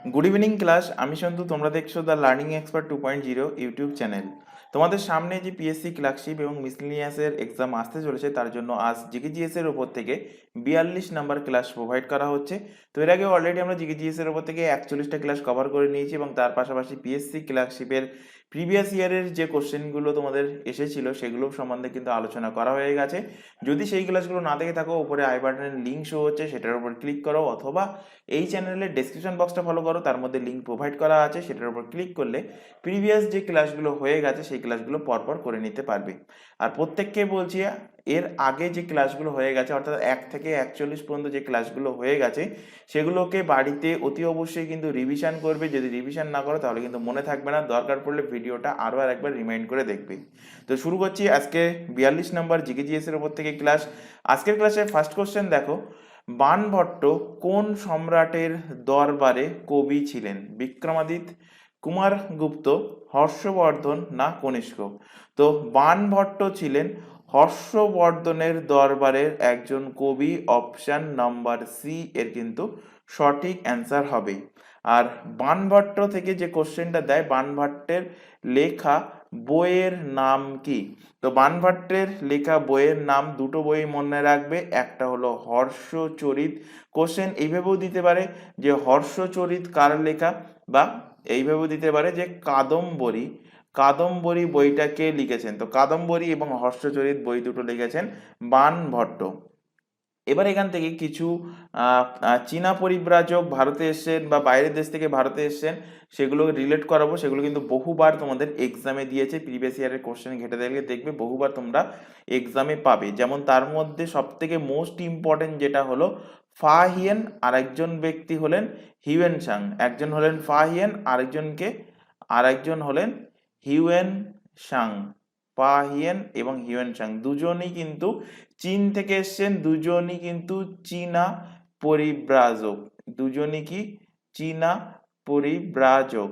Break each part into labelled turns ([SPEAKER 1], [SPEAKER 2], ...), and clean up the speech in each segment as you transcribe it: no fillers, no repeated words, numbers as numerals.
[SPEAKER 1] Good evening class, আমি সন্তু। তোমরা দেখছো the learning expert 2.0 YouTube channel. তোমাদের সামনে যে পিএসসি ক্লার্কশিপ এবং মিসলিনিয়াসের এক্সাম আসতে চলেছে, তার জন্য আজ জিকেজিএস এর ওপর থেকে 42 নাম্বার ক্লাস প্রোভাইড করা হচ্ছে। তো এর আগে অলরেডি আমরা জিকেজিএস এর ওপর থেকে 41টা ক্লাস কভার করে নিয়েছি, এবং তার পাশাপাশি পিএসসি ক্লার্কশিপের প্রিভিয়াস ইয়ারের যে কোশ্চেনগুলো তোমাদের এসেছিল সেগুলো সম্বন্ধে কিন্তু আলোচনা করা হয়ে গেছে। যদি সেই ক্লাসগুলো না দেখে থাকো, উপরে আই বাটনের লিঙ্ক শো হচ্ছে, সেটার উপর ক্লিক করো, অথবা এই চ্যানেলের ডেসক্রিপশন বক্সটা ফলো করো, তার মধ্যে লিঙ্ক প্রোভাইড করা আছে, সেটার উপর ক্লিক করলে প্রিভিয়াস যে ক্লাসগুলো হয়ে গেছে সেই ক্লাসগুলো পরপর করে নিতে পারবে। আর প্রত্যেককে বলছি, এর আগে যে ক্লাসগুলো হয়ে গেছে, অর্থাৎ 1 থেকে 41 পর্যন্ত যে ক্লাসগুলো হয়ে গেছে, সেগুলোকে বাড়িতে অতি অবশ্যই কিন্তু রিভিশন করবে। যদি রিভিশন না করো তাহলে কিন্তু মনে থাকবে না, দরকার পড়লে ভিডিওটা আরও একবার রিমাইন্ড করে দেখবে। তো শুরু করছি আজকে 42 নম্বর জিকেজিএস এর উপর থেকে ক্লাস। আজকের ক্লাসে ফার্স্ট কোশ্চেন দেখো, বাণভট্ট কোন সম্রাটের দরবারে কবি ছিলেন? বিক্রমাদিত্য, কুমারগুপ্ত, হর্ষবর্ধন না কনিষ্ক? তো বাণভট্ট ছিলেন হর্ষবর্ধনের দরবারের একজন কবি। অপশন নাম্বার সি এর কিন্তু সঠিক অ্যান্সার হবে। আর বাণভট্ট থেকে যে কোশ্চেনটা দেয়, বাণভট্টের লেখা বইয়ের নাম কি? তো বাণভট্টের লেখা বইয়ের নাম, দুটো বই মনে রাখবে, একটা হলো হর্ষচরিত। কোশ্চেন এইভাবেও দিতে পারে যে হর্ষচরিত কার লেখা, বা এইভাবেও দিতে পারে যে কাদম্বরী, কাদম্বরী বইটা কে লিখেছেন? তো কাদম্বরী এবং হর্ষচরিত বই দুটো লিখেছেন বাণভট্ট। এবার এখান থেকে কিছু চীনা পরিব্রাজক ভারতে এসেছেন বা বাইরের দেশ থেকে ভারতে এসেছেন, সেগুলো রিলেট করাবো। সেগুলো কিন্তু বহুবার তোমাদের এক্সামে দিয়েছে, প্রিভিয়াস ইয়ারের কোশ্চেন ঘেটে দেখলে দেখবে বহুবার তোমরা এক্সামে পাবে। যেমন তার মধ্যে সব থেকে মোস্ট ইম্পর্টেন্ট যেটা হলো ফা হিয়েন, আর একজন ব্যক্তি হলেন হিউয়েন সাং। একজন হলেন ফা হিয়েন, আরেকজন হলেন হিউয়েন সাং। ফা হিয়েন এবং হিউয়েন সাং দুজনই কিন্তু চীন থেকে এসছেন, দুজনই কিন্তু চীনা পরিব্রাজক। দুজনই কি? চীনা পরিব্রাজক।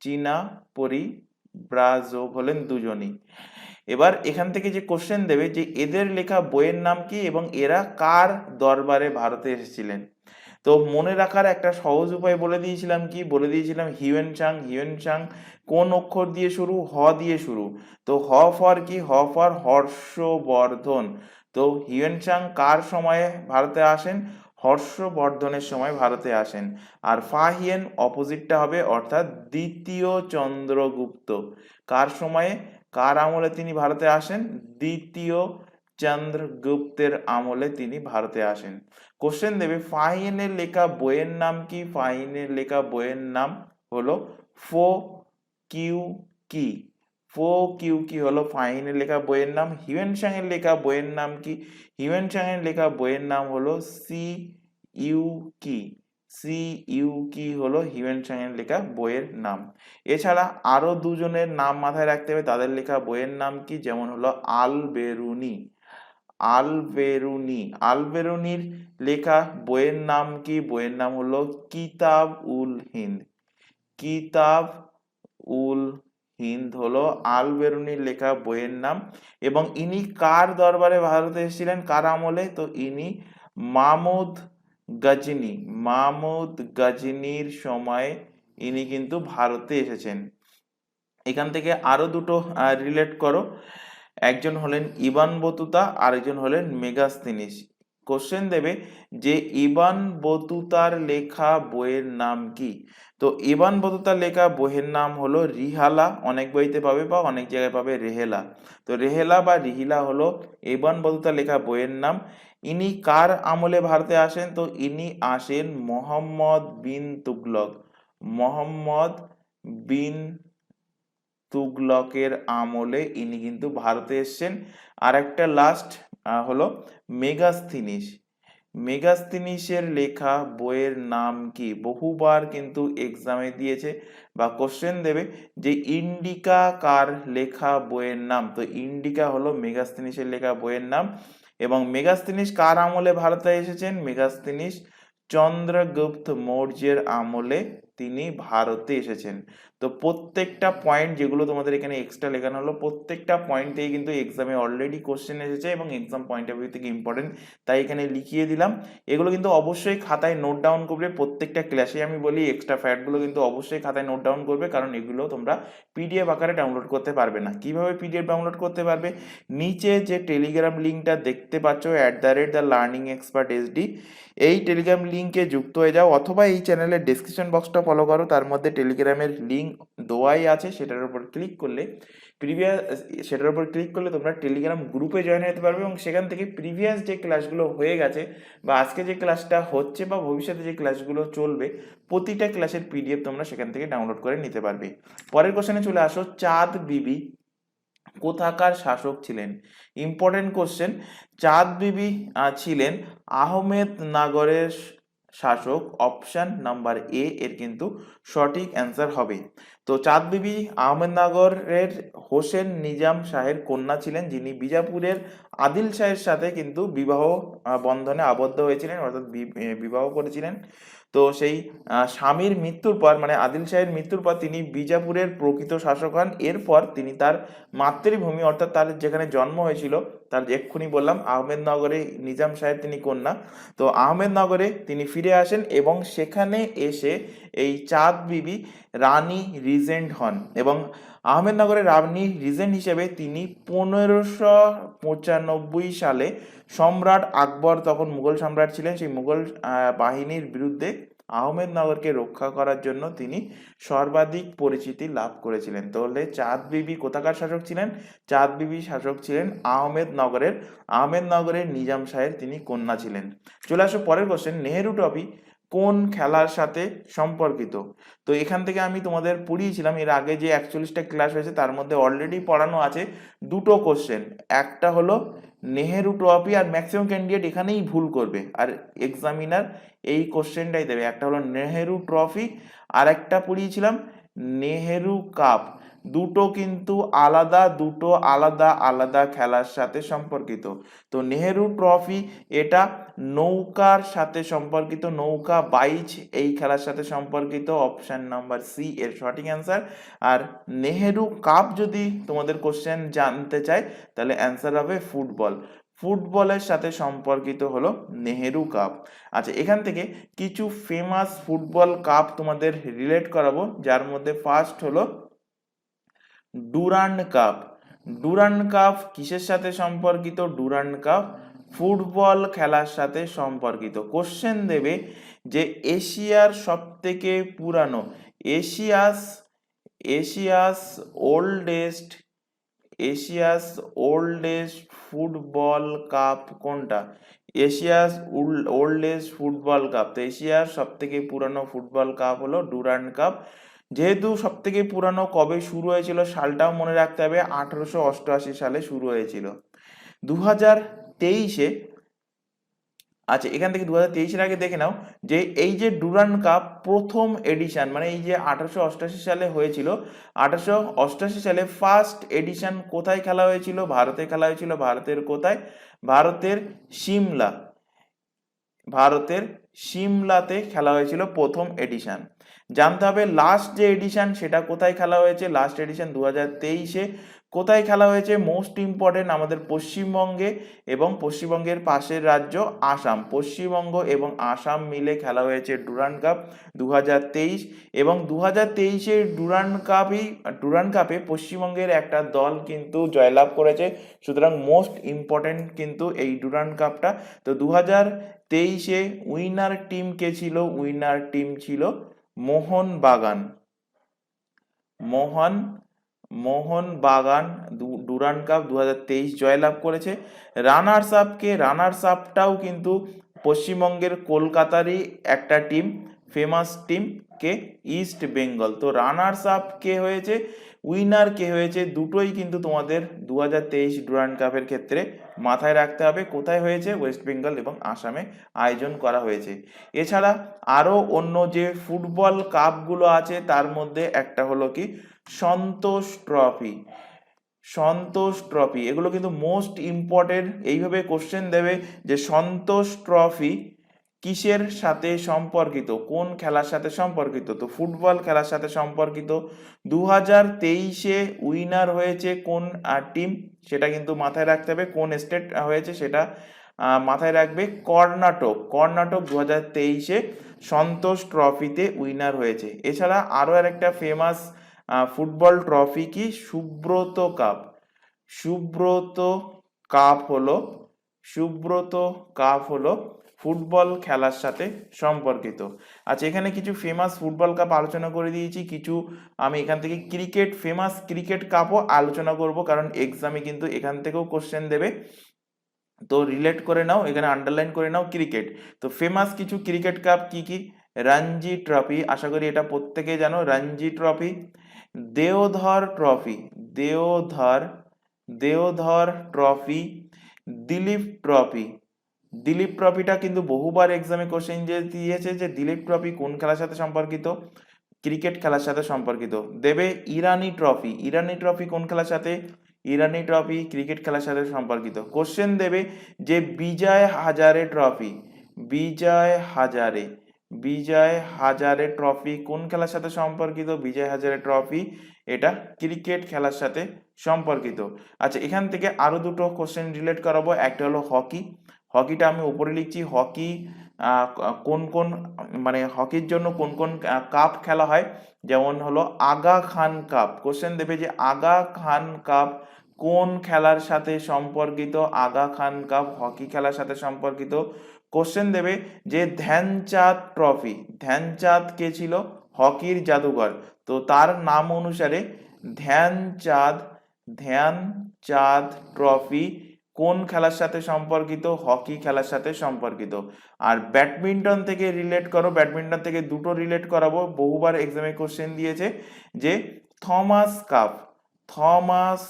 [SPEAKER 1] চীনা পরিব্রাজক হলেন দুজনই। এবার এখান থেকে যে কোশ্চেন দেবে যে এদের লেখা বইয়ের নাম কি এবং এরা কার দরবারে ভারতে এসেছিলেন। তো মনে রাখার একটা সহজ উপায় বলে দিয়েছিলাম, কি বলে দিয়েছিলাম? Hiuen Tsang. হিউয়েন সাং কোন অক্ষর দিয়ে শুরু? হ দিয়ে শুরু। তো হ ফর কি? হ ফর হর্ষবর্ধন। তো হিউয়েন সাং কার সময়ে ভারতে আসেন? হর্ষবর্ধনের সময় ভারতে আসেন। আর ফা হিয়েন অপোজিটটা হবে, অর্থাৎ দ্বিতীয় চন্দ্রগুপ্ত। কার সময়ে, কার আমলে তিনি ভারতে আসেন? দ্বিতীয় চন্দ্রগুপ্তের আমলে তিনি ভারতে আসেন। কোশ্চেন দেবে ফাহিনের লেখা বইয়ের নাম কি? ফাহিনের লেখা বইয়ের নাম হলো ফো কিউ কি। ফো কিউ কি হলো ফাহিনের লেখা বইয়ের নাম। হিউয়েন সাং এর লেখা বইয়ের নাম কি? হিউয়েন সাং এর লেখা বইয়ের নাম হলো সি ইউ কি। সি ইউ কি হলো হিউয়েন সাং এর লেখা বইয়ের নাম। এছাড়া আরো দুজনের নাম মাথায় রাখতে হবে, তাদের লেখা বইয়ের নাম কি? যেমন হলো আল বেরুনি। আল বেরুনির লেখা বইয়ের নাম কি? বইয়ের নাম হলো কিতাব উল হিন্দ। কিতাব উল হিন্দ হলো আল বেরুনির লেখা বইয়ের নাম। এবং ইনি কার দরবারে ভারতে এসেছিলেন, কার আমলে? তো ইনি মামুদ গজনি। মামুদ গজনির সময় ইনি কিন্তু ভারতে এসেছেন। এখান থেকে আরো দুটো রিলেট করো। একজন হলেন ইবান বতুতা, আরেকজন হলেন মেগাস্তিনিস। কোশ্চেন দেবে যে ইবান বতুতার লেখা বইয়ের নাম কি? তো ইবান বতুতার লেখা বইয়ের নাম হলো রিহালা। অনেক বইতে পাবে বা অনেক জায়গায় পাবে রেহেলা। তো রেহেলা বা রিহিলা হলো ইবান বতুতার লেখা বইয়ের নাম। ইনি কার আমলে ভারতে আসেন? তো ইনি আসেন মোহাম্মদ বিন তুগলক। মোহাম্মদ বিন তুগলকের আমলে ইনি কিন্তু ভারতে এসেছেন। আর একটা লাস্ট হলো মেগাস্তিনিস। মেগাস্তিনিসের লেখা বইয়ের নাম কি? বহুবার কিন্তু এক্সামে দিয়েছে বা কোশ্চেন দেবে যে ইন্ডিকা কার লেখা বইয়ের নাম। তো ইন্ডিকা হলো মেগাস্তিনিসের লেখা বইয়ের নাম। এবং মেগাস্তিনিস কার আমলে ভারতে এসেছেন? মেগাস্তিনিস চন্দ্রগুপ্ত মৌর্যের আমলে তিনি ভারতে এসেছেন। তো প্রত্যেকটা পয়েন্ট যেগুলো তোমাদের এখানে এক্সট্রা লেখানো হলো, প্রত্যেকটা পয়েন্টেই কিন্তু এক্সামে অলরেডি কোশ্চেন এসেছে এবং এক্সাম পয়েন্ট অফ ভিউ থেকে ইম্পর্টেন্ট, তাই এখানে লিখিয়ে দিলাম। এগুলো কিন্তু অবশ্যই খাতায় নোট ডাউন করবে। প্রত্যেকটা ক্লাসে আমি বলি এক্সট্রা ফ্যাক্টগুলো কিন্তু অবশ্যই খাতায় নোট ডাউন করবে, কারণ এগুলো তোমরা পিডিএফ আকারে ডাউনলোড করতে পারবে না। কিভাবে পিডিএফ ডাউনলোড করতে পারবে? নিচে যে টেলিগ্রাম লিঙ্কটা দেখতে পাচ্ছ @TheLearningExpertSD, এই টেলিগ্রাম লিঙ্কে যুক্ত হয়ে যাও, অথবা এই চ্যানেলের ডেসক্রিপশন বক্সটা ফলো করো, তার মধ্যে টেলিগ্রামের লিঙ্ক দেওয়াই আছে। সেটার উপর ক্লিক করলে তোমরা টেলিগ্রাম গ্রুপে জয়েন হতে পারবে এবং সেখান থেকে প্রিভিয়াস যে ক্লাসগুলো হয়ে গেছে বা আজকে যে ক্লাসটা হচ্ছে বা ভবিষ্যতে যে ক্লাসগুলো চলবে, প্রতিটা ক্লাসের পিডিএফ তোমরা সেখান থেকে ডাউনলোড করে নিতে পারবে। পরের কোশ্চেনে চলে আসো, চাঁদ বিবি কোথাকার শাসক ছিলেন? Important question. চাঁদ বিবি ছিলেন আহমেদনগরের শাসক। অপশন নাম্বার এ এর কিন্তু সঠিক অ্যান্সার হবে। তো চাঁদ বিবি আহমেদনগরের হোসেন নিজাম শাহের কন্যা ছিলেন, যিনি বিজাপুরের আদিল শাহের সাথে কিন্তু বিবাহ বন্ধনে আবদ্ধ হয়েছিলেন, অর্থাৎ বিবাহ করেছিলেন। তো সেই স্বামীর মৃত্যুর পর, মানে আদিল শাহের মৃত্যুর পর তিনি বিজাপুরের প্রকৃত শাসক হন। এরপর তিনি তার মাতৃভূমি, অর্থাৎ তার যেখানে জন্ম হয়েছিল, তার এক্ষুনি বললাম আহমেদনগরে নিজাম সাহেব তিনি কন্যা, তো আহমেদনগরে তিনি ফিরে আসেন এবং সেখানে এসে এই চাঁদ বিবি রানী রিজেন্ট হন এবং আহমেদনগরের রানী রিজেন্ট হিসেবে তিনি 1595 সালে সম্রাট আকবর, তখন মুঘল সম্রাট ছিলেন, সেই মুঘল বাহিনীর বিরুদ্ধে আহমেদনগরকে রক্ষা করার জন্য তিনি সর্বাধিক পরিচিতি লাভ করেছিলেন। তাহলে চাঁদ বিবি কোথাকার শাসক ছিলেন? চাঁদ বিবি শাসক ছিলেন আহমেদনগরের নিজাম শাহের তিনি কন্যা ছিলেন। চলে আসো পরের কোশ্চেন, নেহেরু ট্রফি কোন খেলার সাথে সম্পর্কিত? তো এখান থেকে আমি তোমাদের পড়িয়েছিলাম এর আগে যে 41টা ক্লাস হয়েছে, তার মধ্যে অলরেডি পড়ানো আছে দুটো কোশ্চেন। একটা হলো নেহেরু ট্রফি, আর ম্যাক্সিমাম ক্যান্ডিডেট এখানেই ভুল করবে, আর এক্সামিনার এই কোশ্চেনটাই দেবে। একটা হলো নেহেরু ট্রফি, আর একটা পড়িয়েছিলাম নেহেরু কাপ। দুটো কিন্তু দুটো আলাদা আলাদা খেলার সাথে সম্পর্কিত। তো নেহেরু ট্রফি এটা নৌকার সাথে সম্পর্কিত, নৌকা বাইচ এই খেলার সাথে সম্পর্কিত। অপশন নাম্বার সি এর সঠিক অ্যান্সার। আর নেহেরু কাপ যদি তোমাদের কোশ্চেন জানতে চাই, তাহলে অ্যান্সার হবে ফুটবলের সাথে সম্পর্কিত হলো নেহেরু কাপ। আচ্ছা, এখান থেকে কিছু ফেমাস ফুটবল কাপ তোমাদের রিলেট করাবো, যার মধ্যে ফার্স্ট হলো ডুরান্ড কাপ। ডুরান্ড কাপ কিসের সাথে সম্পর্কিত? ডুরান্ড কাপ ফুটবল খেলার সাথে সম্পর্কিত। কোশ্চেন দেবে যে এশিয়ার সব থেকে পুরানো, এশিয়াস ওল্ডেস্ট ফুটবল কাপ কোনটা? এশিয়াস ওল্ডেস্ট ফুটবল কাপ, তো এশিয়ার সব থেকে পুরানো ফুটবল কাপ হলো ডুরান্ড কাপ। যেহেতু সব থেকে পুরানো, কবে শুরু হয়েছিল সালটাও মনে রাখতে হবে, 1888 সালে শুরু হয়েছিল। 2023-এ, আচ্ছা এখান থেকে 2023-এর আগে দেখে নাও যে এই যে ডুরান্ড কাপ প্রথম এডিশন, মানে এই যে 1888 সালে হয়েছিল, 1888 সালে ফার্স্ট এডিশন কোথায় খেলা হয়েছিল? ভারতে খেলা হয়েছিল। ভারতের কোথায়? ভারতের সিমলাতে খেলা হয়েছিল প্রথম এডিশন। জানতে হবে লাস্ট যে এডিশন সেটা কোথায় খেলা হয়েছে। লাস্ট এডিশন 2023-এ কোথায় খেলা হয়েছে? মোস্ট ইম্পর্টেন্ট আমাদের পশ্চিমবঙ্গে এবং পশ্চিমবঙ্গের পাশের রাজ্য আসাম। পশ্চিমবঙ্গ এবং আসাম মিলে খেলা হয়েছে ডুরান্ড কাপ 2023। এবং 2023-এর ডুরান্ড কাপে পশ্চিমবঙ্গের একটা দল কিন্তু জয়লাভ করেছে, সুতরাং মোস্ট ইম্পর্টেন্ট কিন্তু এই ডুরান্ড কাপটা। তো 2023-এ উইনার টিম কে ছিল? উইনার টিম ছিল মোহনবাগান ডুরান্ড কাপ 2023 জয়লাভ করেছে। রানার্স আপটাও কিন্তু পশ্চিমবঙ্গের কলকাতারই একটা টিম, ফেমাস টিম, কে? ইস্ট বেঙ্গল। তো রানার্স আপ কে হয়েছে, উইনার কে হয়েছে, দুটোই কিন্তু তোমাদের 2023 ডুরান্ড কাপের ক্ষেত্রে মাথায় রাখতে হবে। কোথায় হয়েছে? ওয়েস্ট বেঙ্গল এবং আসামে আয়োজন করা হয়েছে। এছাড়া আরো অন্য যে ফুটবল কাপগুলো আছে তার মধ্যে একটা হলো কি সন্তোষ ট্রফি। এগুলো কিন্তু মোস্ট ইম্পর্টেন্ট। এইভাবে কোশ্চেন দেবে যে সন্তোষ ট্রফি কিসের সাথে সম্পর্কিত, কোন খেলার সাথে সম্পর্কিত? তো ফুটবল খেলার সাথে সম্পর্কিত। 2023-এ উইনার হয়েছে কোন টিম, সেটা কিন্তু মাথায় রাখতে হবে। কোন স্টেট হয়েছে সেটা মাথায় রাখবে। কর্ণাটক 2023-এ সন্তোষ ট্রফিতে উইনার হয়েছে। এছাড়া আরো আরেকটা ফেমাস ফুটবল ট্রফি কি, সুব্রত কাপ। সুব্রত কাপ হলো সুব্রত কাপ হলো ফুটবল খেলার সাথে সম্পর্কিত। আচ্ছা, এখানে কিছু ফেমাস ফুটবল কাপ আলোচনা করে দিয়েছি, কিছু আমি এখান থেকে ফেমাস ক্রিকেট কাপও আলোচনা করব, কারণ এক্সামে কিন্তু এখান থেকেও কোশ্চেন দেবে। তো রিলেট করে নাও, এখানে আন্ডারলাইন করে নাও ক্রিকেট। তো ফেমাস কিছু ক্রিকেট কাপ কি কি, রঞ্জি ট্রফি, আশা করি এটা প্রত্যেকেই জানো, Ranji trophy, Deodhar trophy, Deodhar Deodhar trophy, Dilip trophy. Dilip ট্রফিটা কিন্তু বহুবার এক্সামে কোশ্চেন দিয়েছে যে দিলীপ ট্রফি কোন খেলার সাথে সম্পর্কিত, ক্রিকেট খেলার সাথে সম্পর্কিত। দেবে ইরানি ট্রফি, ইরানি ট্রফি কোন খেলার সাথে, ইরানি ট্রফি ক্রিকেট খেলার সাথে সম্পর্কিত। কোশ্চেন দেবে যে বিজয় হাজারে ট্রফি, বিজয় হাজারে বিজয় হাজারে ট্রফি কোন খেলার সাথে সম্পর্কিত, বিজয় হাজারে ট্রফি এটা ক্রিকেট খেলার সাথে সম্পর্কিত। আচ্ছা, এখান থেকে আরো দুটো কোশ্চেন রিলেট করাবো। একটা হলো হকি, হকিটা আমি উপরে লিখছি, হকি কোন কোন মানে হকির জন্য কোন কোন কাপ খেলা হয়, যেমন হলো আগা খান কাপ। কোশ্চেন দেবে যে আগা খান কাপ কোন খেলার সাথে সম্পর্কিত, আগা খান কাপ হকি খেলার সাথে সম্পর্কিত। কোশ্চেন দেবে যে ধ্যানচাঁদ ট্রফি, ধ্যানচাঁদ কে ছিল, হকির জাদুঘর, তো তার নাম অনুসারে ধ্যানচাঁদ ধ্যানচাঁদ ট্রফি কোন খেলার সাথে সম্পর্কিত, হকি খেলার সাথে সম্পর্কিত। আর ব্যাডমিন্টন থেকে রিলেট করো, ব্যাডমিন্টন থেকে দুটো রিলেট করাবো, বহুবার এক্সামে কোশ্চেন দিয়েছে যে Thomas cup, Thomas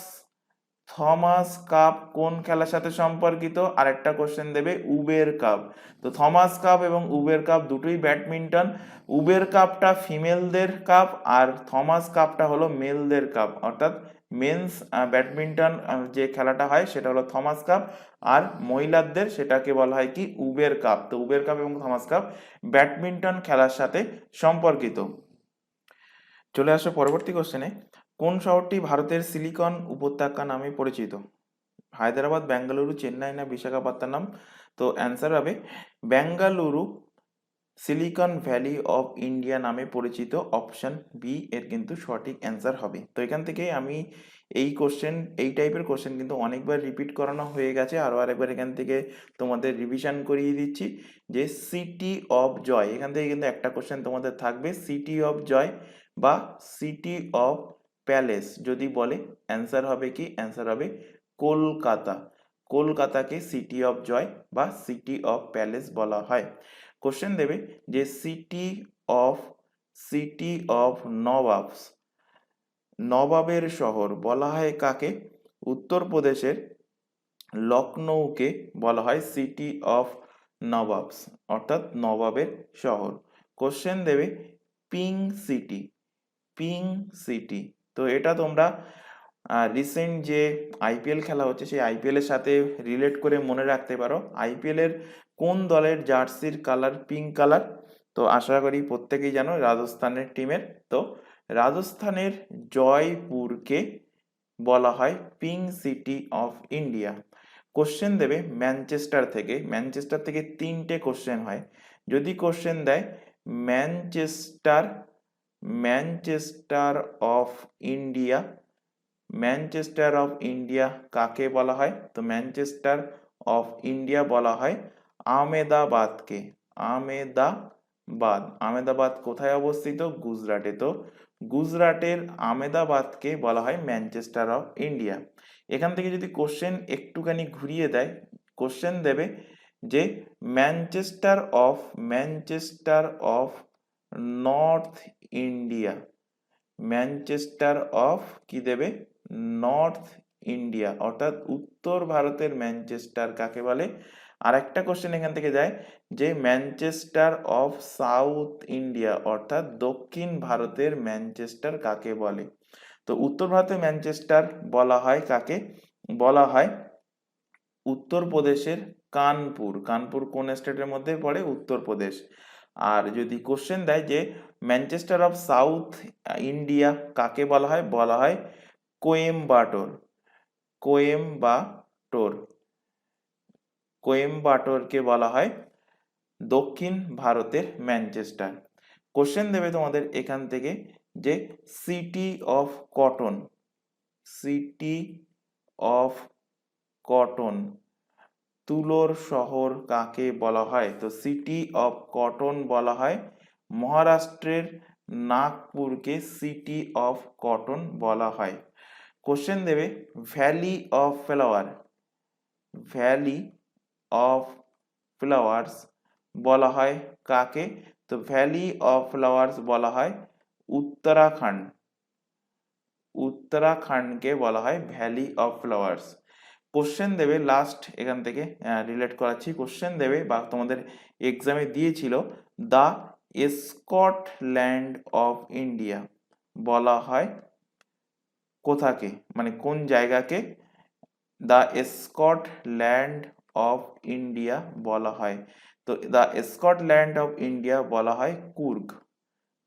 [SPEAKER 1] Thomas cup কোন খেলার সাথে সম্পর্কিত। আরেকটা কোশ্চেন দেবে উবের কাপ। তো থমাস কাপ এবং উবের কাপ দুটোই ব্যাডমিন্টন। উবের কাপটা ফিমেলদের কাপ আর থমাস কাপটা হলো মেলদের কাপ, অর্থাৎ মেন্স ব্যাডমিন্টন যে খেলাটা হয় সেটা হলো থমাস কাপ, আর মহিলাদের সেটাকে বলা হয় কি উবের কাপ। তো উবের কাপ এবং থমাস কাপ ব্যাডমিন্টন খেলার সাথে সম্পর্কিত। চলে আসো পরবর্তী কোশ্চেনে। কোন শহরটি ভারতের সিলিকন উপত্যকা নামে পরিচিত? হায়দ্রাবাদ, বেঙ্গালুরু, চেন্নাই না বিশাখাপত্তনম? তো অ্যান্সার হবে Bengaluru Silicon Valley of India নামে পরিচিত, অপশন বি এর কিন্তু সঠিক অ্যান্সার হবে। তো এখান থেকে আমি এই টাইপের কোশ্চেন কিন্তু অনেকবার রিপিট করানো হয়ে গেছে, আরও আরেকবার এখান থেকে তোমাদের রিভিশন করিয়ে দিচ্ছি যে সিটি অফ জয়, এখান থেকে কিন্তু একটা কোশ্চেন তোমাদের থাকবে, সিটি অফ জয় বা সিটি অফ প্যালেস যদি বলে, অ্যান্সার হবে কি, অ্যান্সার হবে কলকাতা। কলকাতাকে সিটি অফ জয় বা সিটি অফ প্যালেস বলা হয়। কোশ্চেন দেবে যে সিটি অফ নবাবস, নবাবের শহর বলা হয় কাকে? উত্তরপ্রদেশের লখনৌকে বলা হয় সিটি অফ নবাবস, অর্থাৎ নবাবের শহর। কোশ্চেন দেবে পিঙ্ক সিটি, পিঙ্ক সিটি। তো এটা তোমরা রিসেন্ট যে আইপিএল খেলা হচ্ছে সেই আইপিএল এর সাথে রিলেট করে মনে রাখতে পারো, আইপিএল এর কোন দলের জার্সির কালার পিঙ্ক কালার? তো আশা করি প্রত্যেকেই জানো রাজস্থানের টিমের। তো রাজস্থানের জয়পুরকে বলা হয় pink city of India. Question দেবে ম্যানচেস্টার থেকে তিনটে কোশ্চেন হয়। যদি কোশ্চেন দেয় Manchester Manchester of India, Manchester of India কাকে বলা হয়? তো ম্যানচেস্টার অফ ইন্ডিয়া বলা হয় আহমেদাবাদকে। আহমেদাবাদ কোথায় অবস্থিত? গুজরাটে। তো গুজরাটের আহমেদাবাদকে বলা হয় ম্যানচেস্টার অফ ইন্ডিয়া। এখান থেকে যদি কোশ্চেন একটুখানি ঘুরিয়ে দেয়, কোশ্চেন দেবে যে Manchester of north India, Manchester of কি দেবে? নর্থ ইন্ডিয়া, অর্থাৎ উত্তর ভারতের ম্যানচেস্টার কাকে বলে? আরেকটা কোশ্চেন এখান থেকে যায় যে ম্যানচেস্টার অফ সাউথ ইন্ডিয়া, অর্থাৎ দক্ষিণ ভারতের ম্যানচেস্টার কাকে বলে? তো উত্তর ভারতের ম্যানচেস্টার বলা হয় কাকে? বলা হয় উত্তরপ্রদেশের কানপুর। কানপুর কোন স্টেটের মধ্যে পড়ে? উত্তরপ্রদেশ। আর যদি কোশ্চেন দেয় যে ম্যানচেস্টার অফ সাউথ ইন্ডিয়া কাকে বলা হয়? বলা হয় কোয়েম্বাটোর। কোয়েম্বাটোর। কোয়েম্বাটোরকে বলা হয় দক্ষিণ ভারতের ম্যানচেস্টার। কোশ্চেন দেবে তোমাদের এখান থেকে যে city of cotton, city of cotton, তুলোর শহর কাকে বলা হয়? তো সিটি অফ কটন বলা হয় মহারাষ্ট্রের নাগপুরকে সিটি অফ কটন বলা হয়। কোশ্চেন দেবে valley of flower, valley of flowers বলা হয় কাকে? তো ভ্যালি অফ ফ্লাওয়ার্স বলা হয় উত্তরাখণ্ড। উত্তরাখণ্ডকে বলা হয় ভ্যালি অফ ফ্লাওয়ার্স। কোশ্চেন দেবে লাস্ট এখান থেকে রিলেট করাচ্ছি। কোশ্চেন দেবে বা তোমাদের এক্সামে দিয়েছিল দ্য স্কটল্যান্ড অফ ইন্ডিয়া বলা হয় কোথাকে, মানে কোন জায়গাকে দ্য স্কটল্যান্ড অফ ইন্ডিয়া বলা হয়? তো দ্য স্কটল্যান্ড অফ ইন্ডিয়া বলা হয় কুর্গ।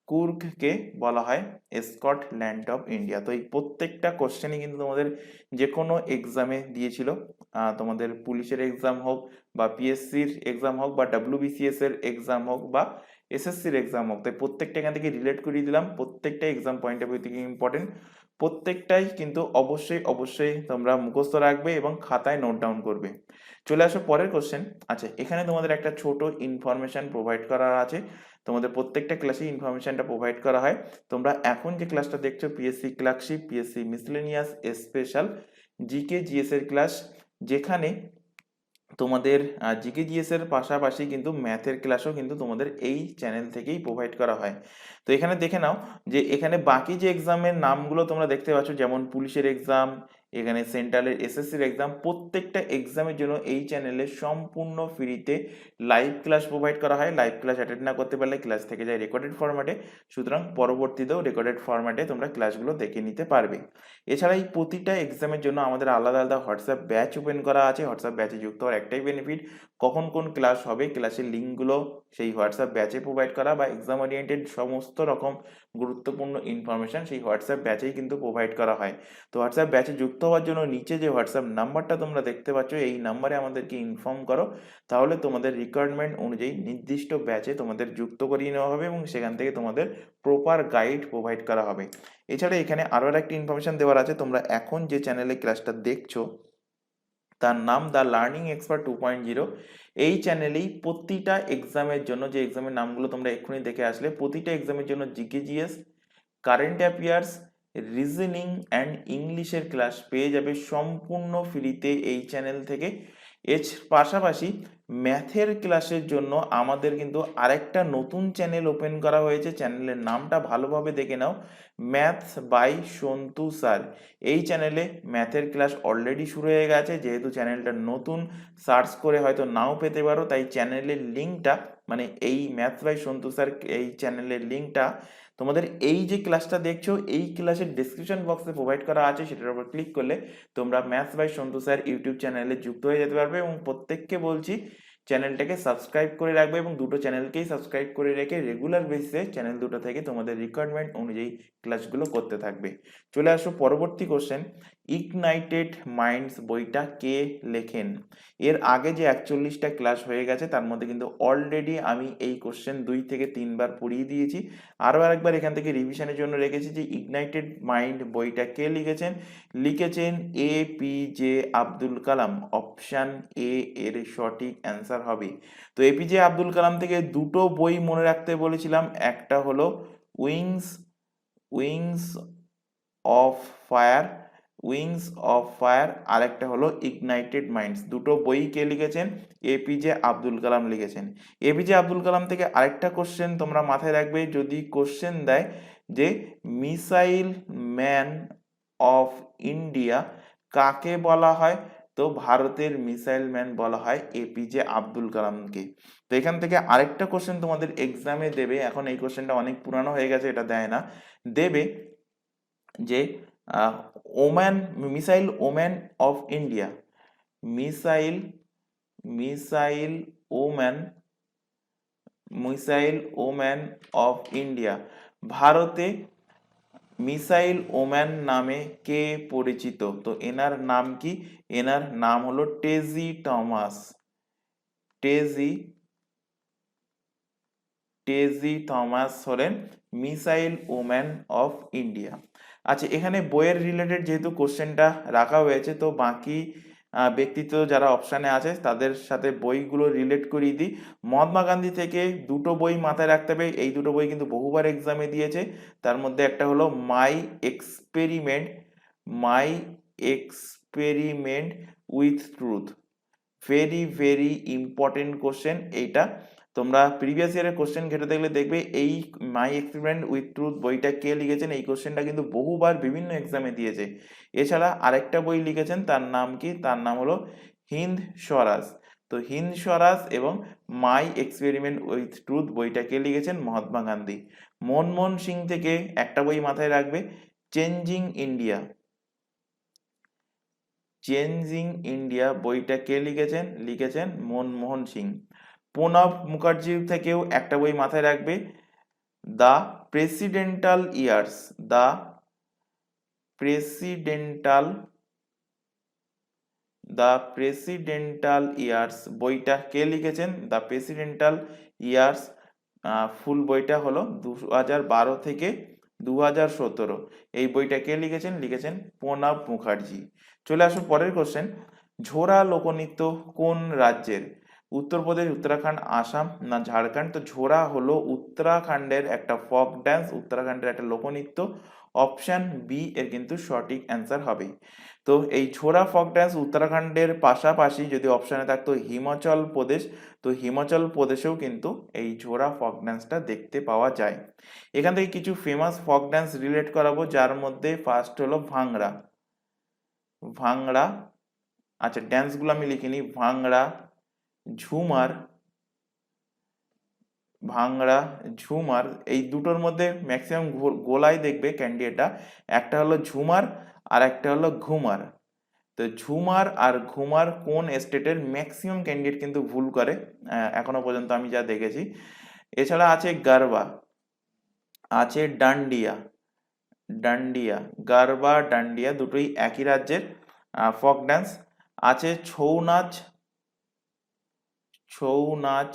[SPEAKER 1] কুর্গকে বলা হয় স্কটল্যান্ড অফ ইন্ডিয়া। তো এই প্রত্যেকটা কোশ্চেনই কিন্তু তোমাদের যে কোনো এক্সামে দিয়েছিল, তোমাদের পুলিশের এক্সাম হোক বা পিএসসির এক্সাম হোক বা ডাব্লিউবিসিএস এর এক্সাম হোক বা এসএসসির এক্সাম হোক, তাই প্রত্যেকটা এখান থেকে রিলেট করিয়ে দিলাম। প্রত্যেকটা এক্সাম পয়েন্ট অফ ভিউ থেকে ইম্পর্টেন্ট, প্রত্যেকটাই কিন্তু অবশ্যই অবশ্যই তোমরা মুখস্থ রাখবে এবং খাতায় নোট ডাউন করবে। চলে আসো পরের কোশ্চেন। আচ্ছা, এখানে তোমাদের একটা ছোট ইনফরমেশন প্রোভাইড করার আছে। তোমাদের প্রত্যেকটা ক্লাসে ইনফরমেশনটা প্রোভাইড করা হয়। তোমরা এখন যে ক্লাসটা দেখছো PSC clerkship, PSC miscellaneous special GK GS এর ক্লাস, যেখানে তোমাদের জিকে জিএস এর পাশাপাশি কিন্তু ম্যাথের ক্লাসও কিন্তু তোমাদের এই চ্যানেল থেকেই প্রোভাইড করা হয়। তো এখানে দেখে নাও যে এখানে বাকি যে এক্সামের নামগুলো তোমরা দেখতে পাচ্ছ, যেমন পুলিশের এক্সাম, এখানে সেন্ট্রালের এসএসসির এক্সাম, প্রত্যেকটা এক্সামের জন্য এই চ্যানেলে সম্পূর্ণ ফ্রিতে লাইভ ক্লাস প্রোভাইড করা হয়। লাইভ ক্লাস অ্যাটেন্ড না করতে পারলে ক্লাস থেকে যায় রেকর্ডেড ফরম্যাটে, সুতরাং পরবর্তীতেও রেকর্ডেড ফরম্যাটে তোমরা ক্লাসগুলো দেখে নিতে পারবে। এছাড়া এই প্রতিটা এক্সামের জন্য আমাদের আলাদা আলাদা হোয়াটসঅ্যাপ ব্যাচ ওপেন করা আছে। হোয়াটসঅ্যাপ ব্যাচে যুক্ত হওয়ার একটাই বেনিফিট, কখন কোন ক্লাস হবে ক্লাসের লিঙ্কগুলো সেই হোয়াটসঅ্যাপ ব্যাচে প্রোভাইড করা, বা এক্সাম ওরিয়েন্টেড সমস্ত রকম গুরুত্বপূর্ণ ইনফরমেশন সেই হোয়াটসঅ্যাপ ব্যাচেই কিন্তু প্রোভাইড করা হয়। তো হোয়াটসঅ্যাপ ব্যাচে যুক্ত হওয়ার জন্য নিচে যে হোয়াটসঅ্যাপ নাম্বারটা তোমরা দেখতে পাচ্ছ, এই নাম্বারে আমাদেরকে ইনফর্ম করো, তাহলে তোমাদের রিকোয়ারমেন্ট অনুযায়ী নির্দিষ্ট ব্যাচে তোমাদের যুক্ত করিয়ে নেওয়া হবে এবং সেখান থেকে তোমাদের প্রপার গাইড প্রোভাইড করা হবে। এছাড়া এখানে আরও একটা ইনফরমেশন দেওয়ার আছে। তোমরা এখন যে চ্যানেলে ক্লাসটা দেখছো তার নাম দ্য লার্নিং এক্সপার্ট 2.0। এই চ্যানেলেই প্রতিটা এক্সামের জন্য, যে এক্সামের নামগুলো তোমরা এক্ষুনি দেখে আসলে, প্রতিটা এক্সামের জন্য GK GS, current affairs, reasoning and ইংলিশের ক্লাস পেয়ে যাবে সম্পূর্ণ ফ্রিতে এই চ্যানেল থেকে। এর পাশাপাশি ম্যাথের ক্লাসের জন্য আমাদের কিন্তু আরেকটা নতুন চ্যানেল ওপেন করা হয়েছে। চ্যানেলের নামটা ভালোভাবে দেখে নাও, ম্যাথস বাই সন্তু স্যার। এই চ্যানেলে ম্যাথের ক্লাস অলরেডি শুরু হয়ে গেছে। যেহেতু চ্যানেলটা নতুন, সার্চ করে হয়তো নাও পেতে পারো, তাই চ্যানেলের লিঙ্কটা, মানে এই ম্যাথস বাই সন্তু স্যার এই চ্যানেলের লিঙ্কটা তোমাদের এই যে ক্লাসটা দেখছো এই ক্লাসের ডেসক্রিপশন বক্সে প্রোভাইড করা আছে। সেটার উপর ক্লিক করলে তোমরা maths by Santu sir YouTube চ্যানেলে যুক্ত হয়ে যেতে পারবে। এবং প্রত্যেককে বলছি চ্যানেলটাকে সাবস্ক্রাইব করে রাখবে এবং দুটো চ্যানেলকেই সাবস্ক্রাইব করে রেখে রেগুলার বেসিসে চ্যানেল দুটো থেকে তোমাদের রিকোয়ারমেন্ট অনুযায়ী ক্লাসগুলো করতে থাকবে। চলে আসো পরবর্তী কোশ্চেন। ইগনাইটেড মাইন্ডস বইটা কে লেখেন? এর আগে যে 41টা ক্লাস হয়ে গেছে তার মধ্যে কিন্তু অলরেডি আমি এই কোশ্চেন 2 থেকে 3 বার পড়িয়ে দিয়েছি। আরও আরেকবার এখান থেকে রিভিশনের জন্য রেখেছি যে ইগনাইটেড মাইন্ড বইটা কে লিখেছেন। লিখেছেন APJ Abdul Kalam. Option A এর সঠিক অ্যান্সার হবে। তো এপিজে আব্দুল কালাম থেকে দুটো বই মনে রাখতে বলেছিলাম, একটা হলো wings wings of fire, wings of fire, আরেকটা হলো ইগনাইটেড মাইন্ডস। দুটো বই কে লিখেছেন? এপিজে আব্দুল কালাম লিখেছেন। এপিজে আব্দুল কালাম থেকে আরেকটা কোশ্চেন তোমরা মাথায় রাখবে, যদি কোশ্চেন দেয় যে মিসাইল ম্যান অফ ইন্ডিয়া কাকে বলা হয়? তো ভারতের মিসাইল ম্যান বলা হয় এপিজে আব্দুল কালামকে। তো এখান থেকে আরেকটা কোশ্চেন তোমাদের এক্সামে দেবে, এখন এই কোশ্চেনটা অনেক পুরানো হয়ে গেছে, এটা দেয় না, দেবে যে woman, missile woman of India, missile missile woman, missile woman of India. ভারতে মিসাইল ওম্যান নামে কে পরিচিত? তো এনার নাম কি? এনার নাম হলো টেজি টমাস। টেজি টেজি থমাস হলেন মিসাইল ওম্যান অফ ইন্ডিয়া। আচ্ছা, এখানে বইয়ের রিলেটেড যেহেতু কোশ্চেনটা রাখা হয়েছে, তো বাকি ব্যক্তিত্ব যারা অপশানে আছে তাদের সাথে বইগুলো রিলেট করিয়ে দিই। মহাত্মা গান্ধী থেকে দুটো বই মাথায় রাখতে হবে, এই দুটো বই কিন্তু বহুবার এক্সামে দিয়েছে। তার মধ্যে একটা হলো মাই experiment, my experiment with truth. Very very important question এইটা। তোমরা প্রিভিয়াস ইয়ারের কোশ্চেন ঘেটে দেখলে দেখবে এই মাই এক্সপেরিমেন্ট উইথ ট্রুথ বইটা কে লিখেছেন, এই কোশ্চেনটা কিন্তু বহুবার বিভিন্ন এক্সামে দিয়েছে। এছাড়া আরেকটা বই লিখেছেন, তার নাম কি? তার নাম হলো হিন্দ স্বরাজ। তো হিন্দ স্বরাজ এবং মাই এক্সপেরিমেন্ট উইথ ট্রুথ বইটা কে লিখেছেন? মহাত্মা গান্ধী। মনমোহন সিং থেকে একটা বই মাথায় রাখবে, চেঞ্জিং ইন্ডিয়া। চেঞ্জিং ইন্ডিয়া বইটা কে লিখেছেন? লিখেছেন মনমোহন সিং। প্রণব মুখার্জির থেকেও একটা বই মাথায় রাখবে, the প্রেসিডেন্টাল years. The প্রেসিডেন্টাল the প্রেসিডেন্টাল years বইটা কে লিখেছেন? দ্য প্রেসিডেন্টাল ইয়ার্স ফুল বইটা হলো 2012 থেকে 2017। এই বইটা কে লিখেছেন? লিখেছেন প্রণব মুখার্জি। চলে আসুন পরের কোশ্চেন। ঝোরা লোকনৃত্য কোন রাজ্যের? উত্তরপ্রদেশ, উত্তরাখণ্ড, আসাম না ঝাড়খণ্ড? তো ঝোরা হলো উত্তরাখণ্ডের একটা ফক ড্যান্স, উত্তরাখণ্ডের একটা লোকনৃত্য। অপশন বি এর কিন্তু সঠিক অ্যান্সার হবে। তো এই ঝোরা ফক ড্যান্স উত্তরাখণ্ডের পাশাপাশি যদি অপশনে থাকতো হিমাচল প্রদেশ, তো হিমাচল প্রদেশেও কিন্তু এই ঝোরা ফক ড্যান্সটা দেখতে পাওয়া যায়। এখান থেকে কিছু ফেমাস ফক ড্যান্স রিলেট করাবো, যার মধ্যে ফার্স্ট হলো ভাংড়া। ভাংড়া, আচ্ছা ড্যান্সগুলো আমি লিখিনি, ভাংড়া, ঝুমার, ভাংড়া, ঝুমার, এই দুটোর মধ্যে ম্যাক্সিমাম গোলাই দেখবে ক্যান্ডিডেটটা, একটা হলো ঝুমার আর একটা হলো ঘুমার। তো ঝুমার আর ঘুমার কোন স্টেটের? ম্যাক্সিমাম ক্যান্ডিডেট কিন্তু ভুল করে এখনো পর্যন্ত আমি যা দেখেছি। এছাড়া আছে গারবা, আছে ডান্ডিয়া। ডান্ডিয়া, গারবা, ডান্ডিয়া দুটোই একই রাজ্যের ফক ড্যান্স। আছে ছৌ নাচ। ছৌ নাচ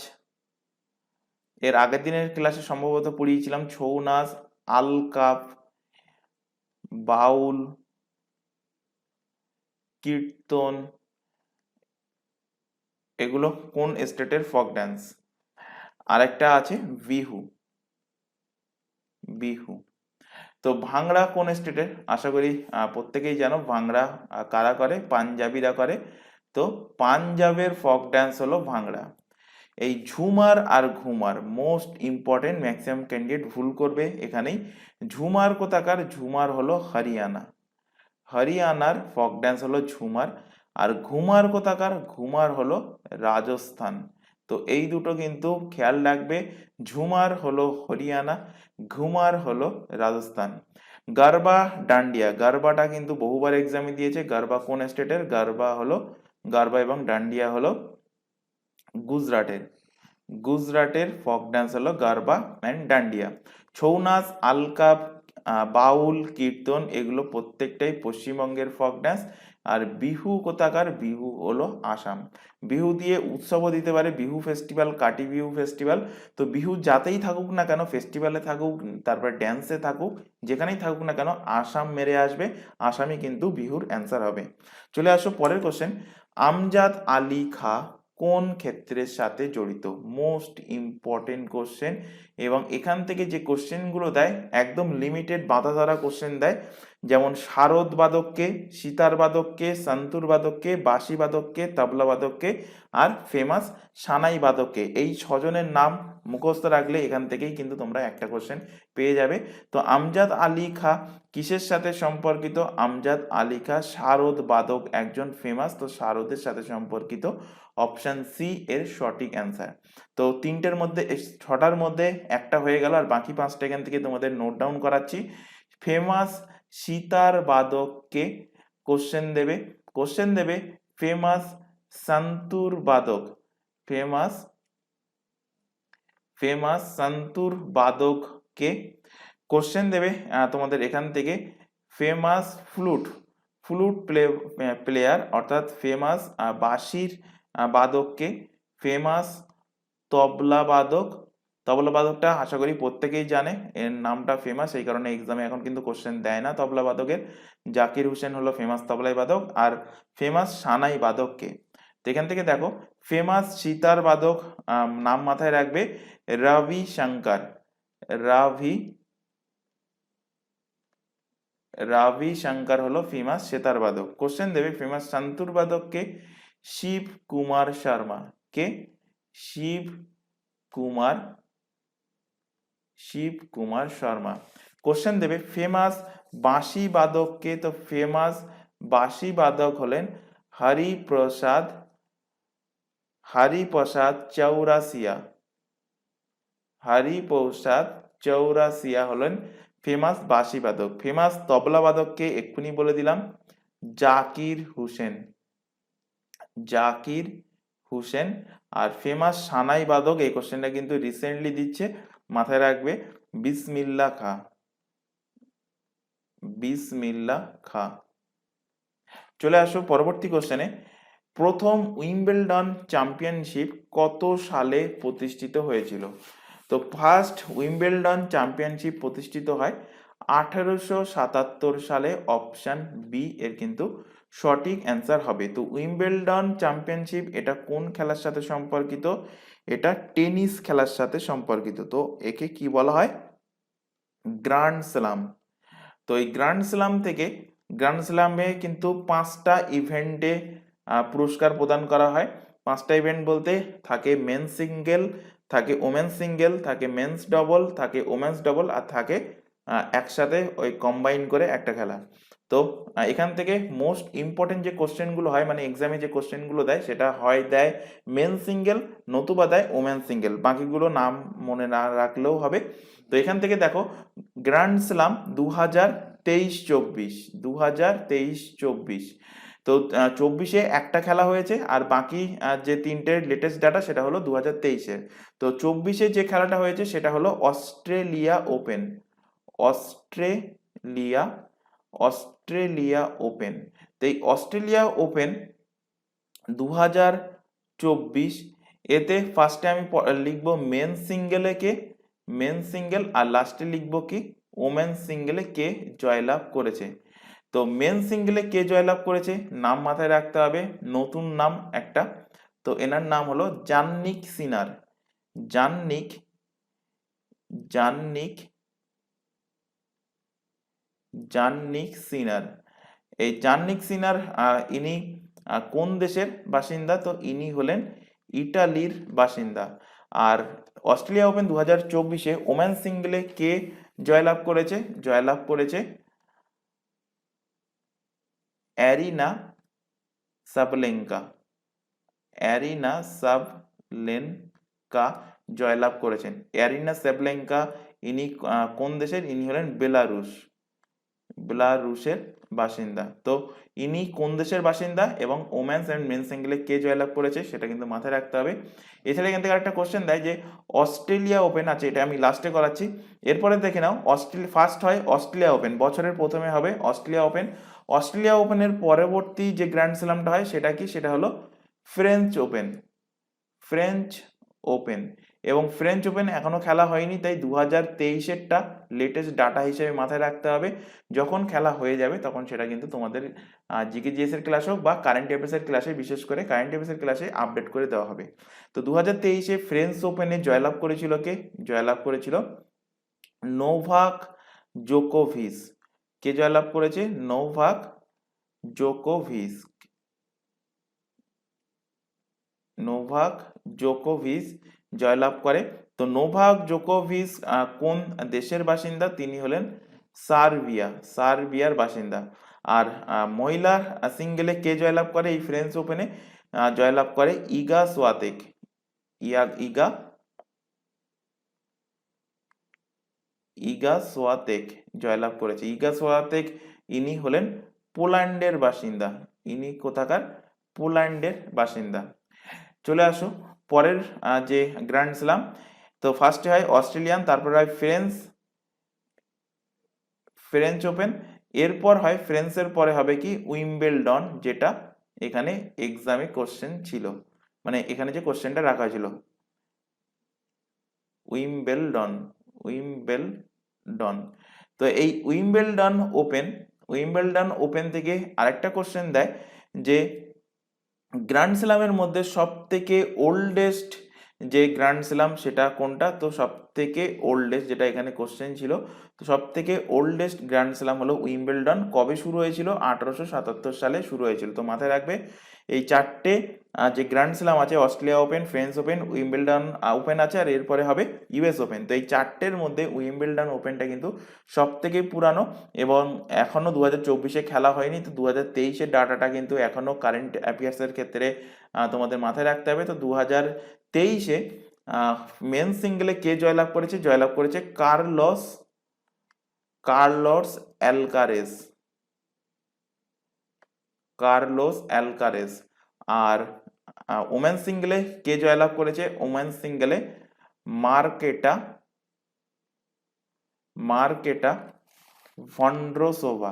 [SPEAKER 1] এর আগের দিনের ক্লাসে সম্ভবত পড়িয়েছিলাম। ছৌ নাচ, আলকাপ, বাউল, কীর্তন, এগুলো কোন স্টেটের ফক ড্যান্স? আরেকটা আছে বিহু। বিহু। তো ভাংড়া কোন স্টেটের? আশা করি প্রত্যেকেই জানো ভাংড়া কারা করে? পাঞ্জাবিরা করে। তো পাঞ্জাবের ফক ড্যান্স হলো ভাংড়া। এই ঝুমার আর ঘুমার মোস্ট ইম্পর্টেন্ট, ম্যাক্সিমাম ক্যান্ডিডেট ভুল করবে এখানেই। ঝুমার কোথাকার? ঝুমার হলো হরিয়ানা। হরিয়ানার ফক ড্যান্স হলো ঝুমার। আর ঘুমার কোথাকার? ঘুমার হলো রাজস্থান। তো এই দুটো কিন্তু খেয়াল রাখবে, ঝুমার হলো হরিয়ানা, ঘুমার হলো রাজস্থান। গারবা, ডান্ডিয়া, গারবাটা কিন্তু বহুবার এক্সামে দিয়েছে। গারবা কোন স্টেটের? গারবা হলো, গারবা এবং ডান্ডিয়া হলো গুজরাটের। গুজরাটের ফক ডান্স হলো গারবা অ্যান্ড ডান্ডিয়া। ছৌ নাচ, আলকাপ, বাউল, কীর্তন এগুলো প্রত্যেকটাই পশ্চিমবঙ্গের ফক ডান্স। আর বিহু কোথাকার? বিহু হলো আসাম। বিহু দিয়ে উৎসবও দিতে পারে, বিহু ফেস্টিভ্যাল, কাটি বিহু ফেস্টিভ্যাল। তো বিহু যাতেই থাকুক না কেন, ফেস্টিভ্যালে থাকুক, তারপর ড্যান্সে থাকুক, যেখানেই থাকুক না কেন, আসাম মেরে আসবে। আসামই কিন্তু বিহুর অ্যান্সার হবে। চলে আসো পরের কোশ্চেন। আমজাদ আলী খাঁ কোন ক্ষেত্রের সাথে জড়িত? Most important question. এবং এখান থেকে যে কোশ্চেনগুলো দেয় একদম লিমিটেড বাঁধা ধরা কোশ্চেন দেয়, যেমন শারদ বাদককে, সিতার বাদককে, সন্তুর বাদককে, বাঁশি বাদককে, তবলা বাদককে, আর ফেমাস সানাই বাদককে। এই ছজনের নাম মুখস্থ রাখলে এখান থেকেই কিন্তু তোমরা একটা কোশ্চেন পেয়ে যাবে। তো আমজাদ আলী খাঁ কিসের সাথে সম্পর্কিত? আমজাদ আলী খাঁ শারদ বাদক একজন ফেমাস, তো শারদের সাথে সম্পর্কিত। অপশন সি এর সঠিক অ্যান্সার। তো তিনটের মধ্যে, ছটার মধ্যে একটা হয়ে গেল, আর বাকি পাঁচটা এখান থেকে তোমাদের নোট ডাউন করাচ্ছি। ফেমাস সিতার বাদককে কোশ্চেন দেবে, কোশ্চেন দেবে ফেমাস সন্তুর বাদক কে? কোশ্চেন দেবে তোমাদের এখান থেকে, ফেমাস ফ্লুট প্লেয়ার অর্থাৎ ফেমাস বাঁশির বাদককে? ফেমাস তবলা বাদকটা আশা করি প্রত্যেকেই জানে, এর নামটা ফেমাস, এই কারণে এক্সামে এখন কিন্তু কোশ্চেন দেয় না তবলা বাদকের। জাকির হোসেন হলো ফেমাস তবলাই বাদক। আর ফেমাস সানাই বাদককে? তো এখান থেকে দেখো, ফেমাস সিতার বাদক নাম মাথায় রাখবে রাভি শঙ্কর হলো ফেমাস সেতার বাদক। কোশ্চেন দেবে, ফেমাস সন্তুর বাদককে? শিব কুমার শর্মা কে? শিব কুমার শর্মা। কোশ্চেন দেবে, ফেমাস বাঁশি বাদককে? তো ফেমাস বাঁশি বাদক হলেন হরিপ্রসাদ চৌরাসিয়া হলেন ফেমাস বাঁশি বাদক। ফেমাস তবলা বাদককে এক্ষুনি বলে দিলাম, জাকির হুসেন। আর ফেমাস সানাই বাদক, এই কোশ্চেনটা কিন্তু রিসেন্টলি দিচ্ছে, মাথায় রাখবে বিসমিল্লাহ খাঁ। চলে আসো পরবর্তী কোশ্চেনে। প্রথম উইম্বলডন চ্যাম্পিয়নশিপ কত সালে প্রতিষ্ঠিত হয়েছিল? তো ফার্স্ট উইম্বলডন চ্যাম্পিয়নশিপ প্রতিষ্ঠিত হয় 1877 সালে। অপশন বি এর কিন্তু সঠিক অ্যান্সার হবে। তো উইম্বলডন চ্যাম্পিয়নশিপ এটা কোন খেলার সাথে সম্পর্কিত? এটা টেনিস খেলার সাথে সম্পর্কিত। তো একে কি বলা হয়? Grand slam. তো এই গ্র্যান্ড স্লামে কিন্তু 5টা ইভেন্টে পুরস্কার প্রদান করা হয়। 5টা ইভেন্ট বলতে থাকে মেন্স সিঙ্গেল, থাকে ওমেন্স সিঙ্গেল, থাকে মেন্স ডবল, থাকে ওমেন্স ডবল, আর থাকে একসাথে ওই কম্বাইন করে একটা খেলা। তো এখান থেকে মোস্ট ইম্পর্টেন্ট যে কোশ্চেনগুলো হয়, মানে এক্সামে যে কোশ্চেনগুলো দেয়, সেটা হয় দেয় মেন সিঙ্গেল, নতুবা দেয় ওমেন সিঙ্গেল। বাকিগুলো নাম মনে না রাখলেও হবে। তো এখান থেকে দেখো, গ্র্যান্ড স্লাম 2023-24, তো 24-এ একটা খেলা হয়েছে, আর বাকি যে 3টে লেটেস্ট ডাটা সেটা হলো 2023-এর। তো 24-এ যে খেলাটা হয়েছে সেটা হলো অস্ট্রেলিয়া ওপেন। Australia open. তো এই অস্ট্রেলিয়া ওপেন 2024, এতে ফার্স্টে আমি লিখবো মেন সিঙ্গেল, আর লাস্টে লিখবো কি ওমেন সিঙ্গেলে কে জয়লাভ করেছে। তো মেন সিঙ্গেলে কে জয়লাভ করেছে, নাম মাথায় রাখতে হবে, নতুন নাম একটা। তো এনার নাম হলো জান্নিক সিনার। এই জান্নিক সিনার ইনি কোন দেশের বাসিন্দা? তো ইনি হলেন ইটালির বাসিন্দা। আর অস্ট্রেলিয়া ওপেন 2024-এ ওমেন সিঙ্গেলে কে জয়লাভ করেছে? অ্যারিনা সাবলেঙ্কা জয়লাভ করেছেন। অ্যারিনা সাবলেঙ্কা ইনি কোন দেশের? ইনি হলেন বেলারুশের বাসিন্দা। তো ইনি কোন দেশের বাসিন্দা এবং ওমেন্স এন্ড মেন সিঙ্গেলে কে জয়লাভ করেছে সেটা কিন্তু মাথায় রাখতে হবে। এছাড়া এখান থেকে আরেকটা কোশ্চেন দেয় যে অস্ট্রেলিয়া ওপেন আছে, এটা আমি লাস্টে করাচ্ছি। এরপরে দেখে নাও, ফার্স্ট হয় অস্ট্রেলিয়া ওপেন, বছরের প্রথমে হবে অস্ট্রেলিয়া ওপেনের পরবর্তী যে গ্র্যান্ড স্ল্যামটা হয় সেটা কি? সেটা হলো ফ্রেঞ্চ ওপেন। এবং ফ্রেঞ্চ ওপেন এখনো খেলা হয়নি, তাই 2023-এরটা লেটেস্ট ডাটা হিসেবে মাথায় রাখতে হবে। যখন খেলা হয়ে যাবে তখন সেটা কিন্তু তোমাদের জিকেজিএস এর ক্লাস হোক বা কারেন্ট অ্যাফেয়ার্স এর ক্লাসে, বিশেষ করে কারেন্ট অ্যাফেয়ার্স এর ক্লাসে আপডেট করে দেওয়া হবে। তো 2023-এ ফ্রেঞ্চ ওপেনে জয়লাভ করেছিল কে? জয়লাভ করেছিল নোভাক জোকোভিচ। কে জয়লাভ করেছে? নোভাক জোকোভিচ জয়লাভ করে। তো নোভাক জোকোভিচ কোন দেশের বাসিন্দা? তিনি হলেন সার্বিয়ার বাসিন্দা। আর মহিলা সিঙ্গেলে কে জয়লাভ করে এই ফ্রেঞ্চ ওপেনে? জয়লাভ করে ইগা সোয়াতেক জয়লাভ করেছে। ইনি হলেন পোল্যান্ডের বাসিন্দা। ইনি কোথাকার? পোল্যান্ডের বাসিন্দা। চলে আসো পরের যে গ্র্যান্ড স্লাম। তো ফার্স্টে হয় অস্ট্রেলিয়ান, তারপর হয় ফ্রেঞ্চ ওপেন, এরপর হয় ফ্রেন্সের পরে হবে কি উইম্বেলডন, যেটা এখানে এক্সামে কোশ্চেন ছিল, মানে এখানে যে কোশ্চেনটা রাখা হয়েছিল উইম্বেলডন, উইম্বেলডন। তো এই উইম্বেলডন ওপেন থেকে আরেকটা কোশ্চেন দেয় যে গ্র্যান্ড স্ল্যামের মধ্যে সব থেকে ওল্ডেস্ট যে গ্র্যান্ড স্ল্যাম সেটা কোনটা? তো সব থেকে ওল্ডেস্ট, যেটা এখানে কোশ্চেন ছিল, তো সব থেকে ওল্ডেস্ট গ্র্যান্ড স্ল্যাম হলো উইম্বেলডন। কবে শুরু হয়েছিল? 1877 সালে শুরু হয়েছিল। তো মাথায় রাখবে এই চারটে যে গ্র্যান্ড স্ল্যাম আছে, Australia open, French open, Wimbledon open আছে, আর এরপরে হবে ইউএস ওপেন। তো এই চারটের মধ্যে উইম্বেলডন ওপেনটা কিন্তু সব থেকে পুরানো এবং এখনো 2024-এ খেলা হয়নি। তো 2023-এর ডাটাটা কিন্তু এখনো কারেন্ট অ্যাফেয়ার্সের ক্ষেত্রে তোমাদের মাথায় রাখতে হবে। তো 2023-এ মেন সিঙ্গেলে কে জয়লাভ করেছে? জয়লাভ করেছে কার্লোস অ্যালকারেজ। আর ওমেন সিঙ্গেলে কে জয়লাভ করেছে? ওমেন সিঙ্গেলে মার্কেটা ভন্ড্রোসোভা।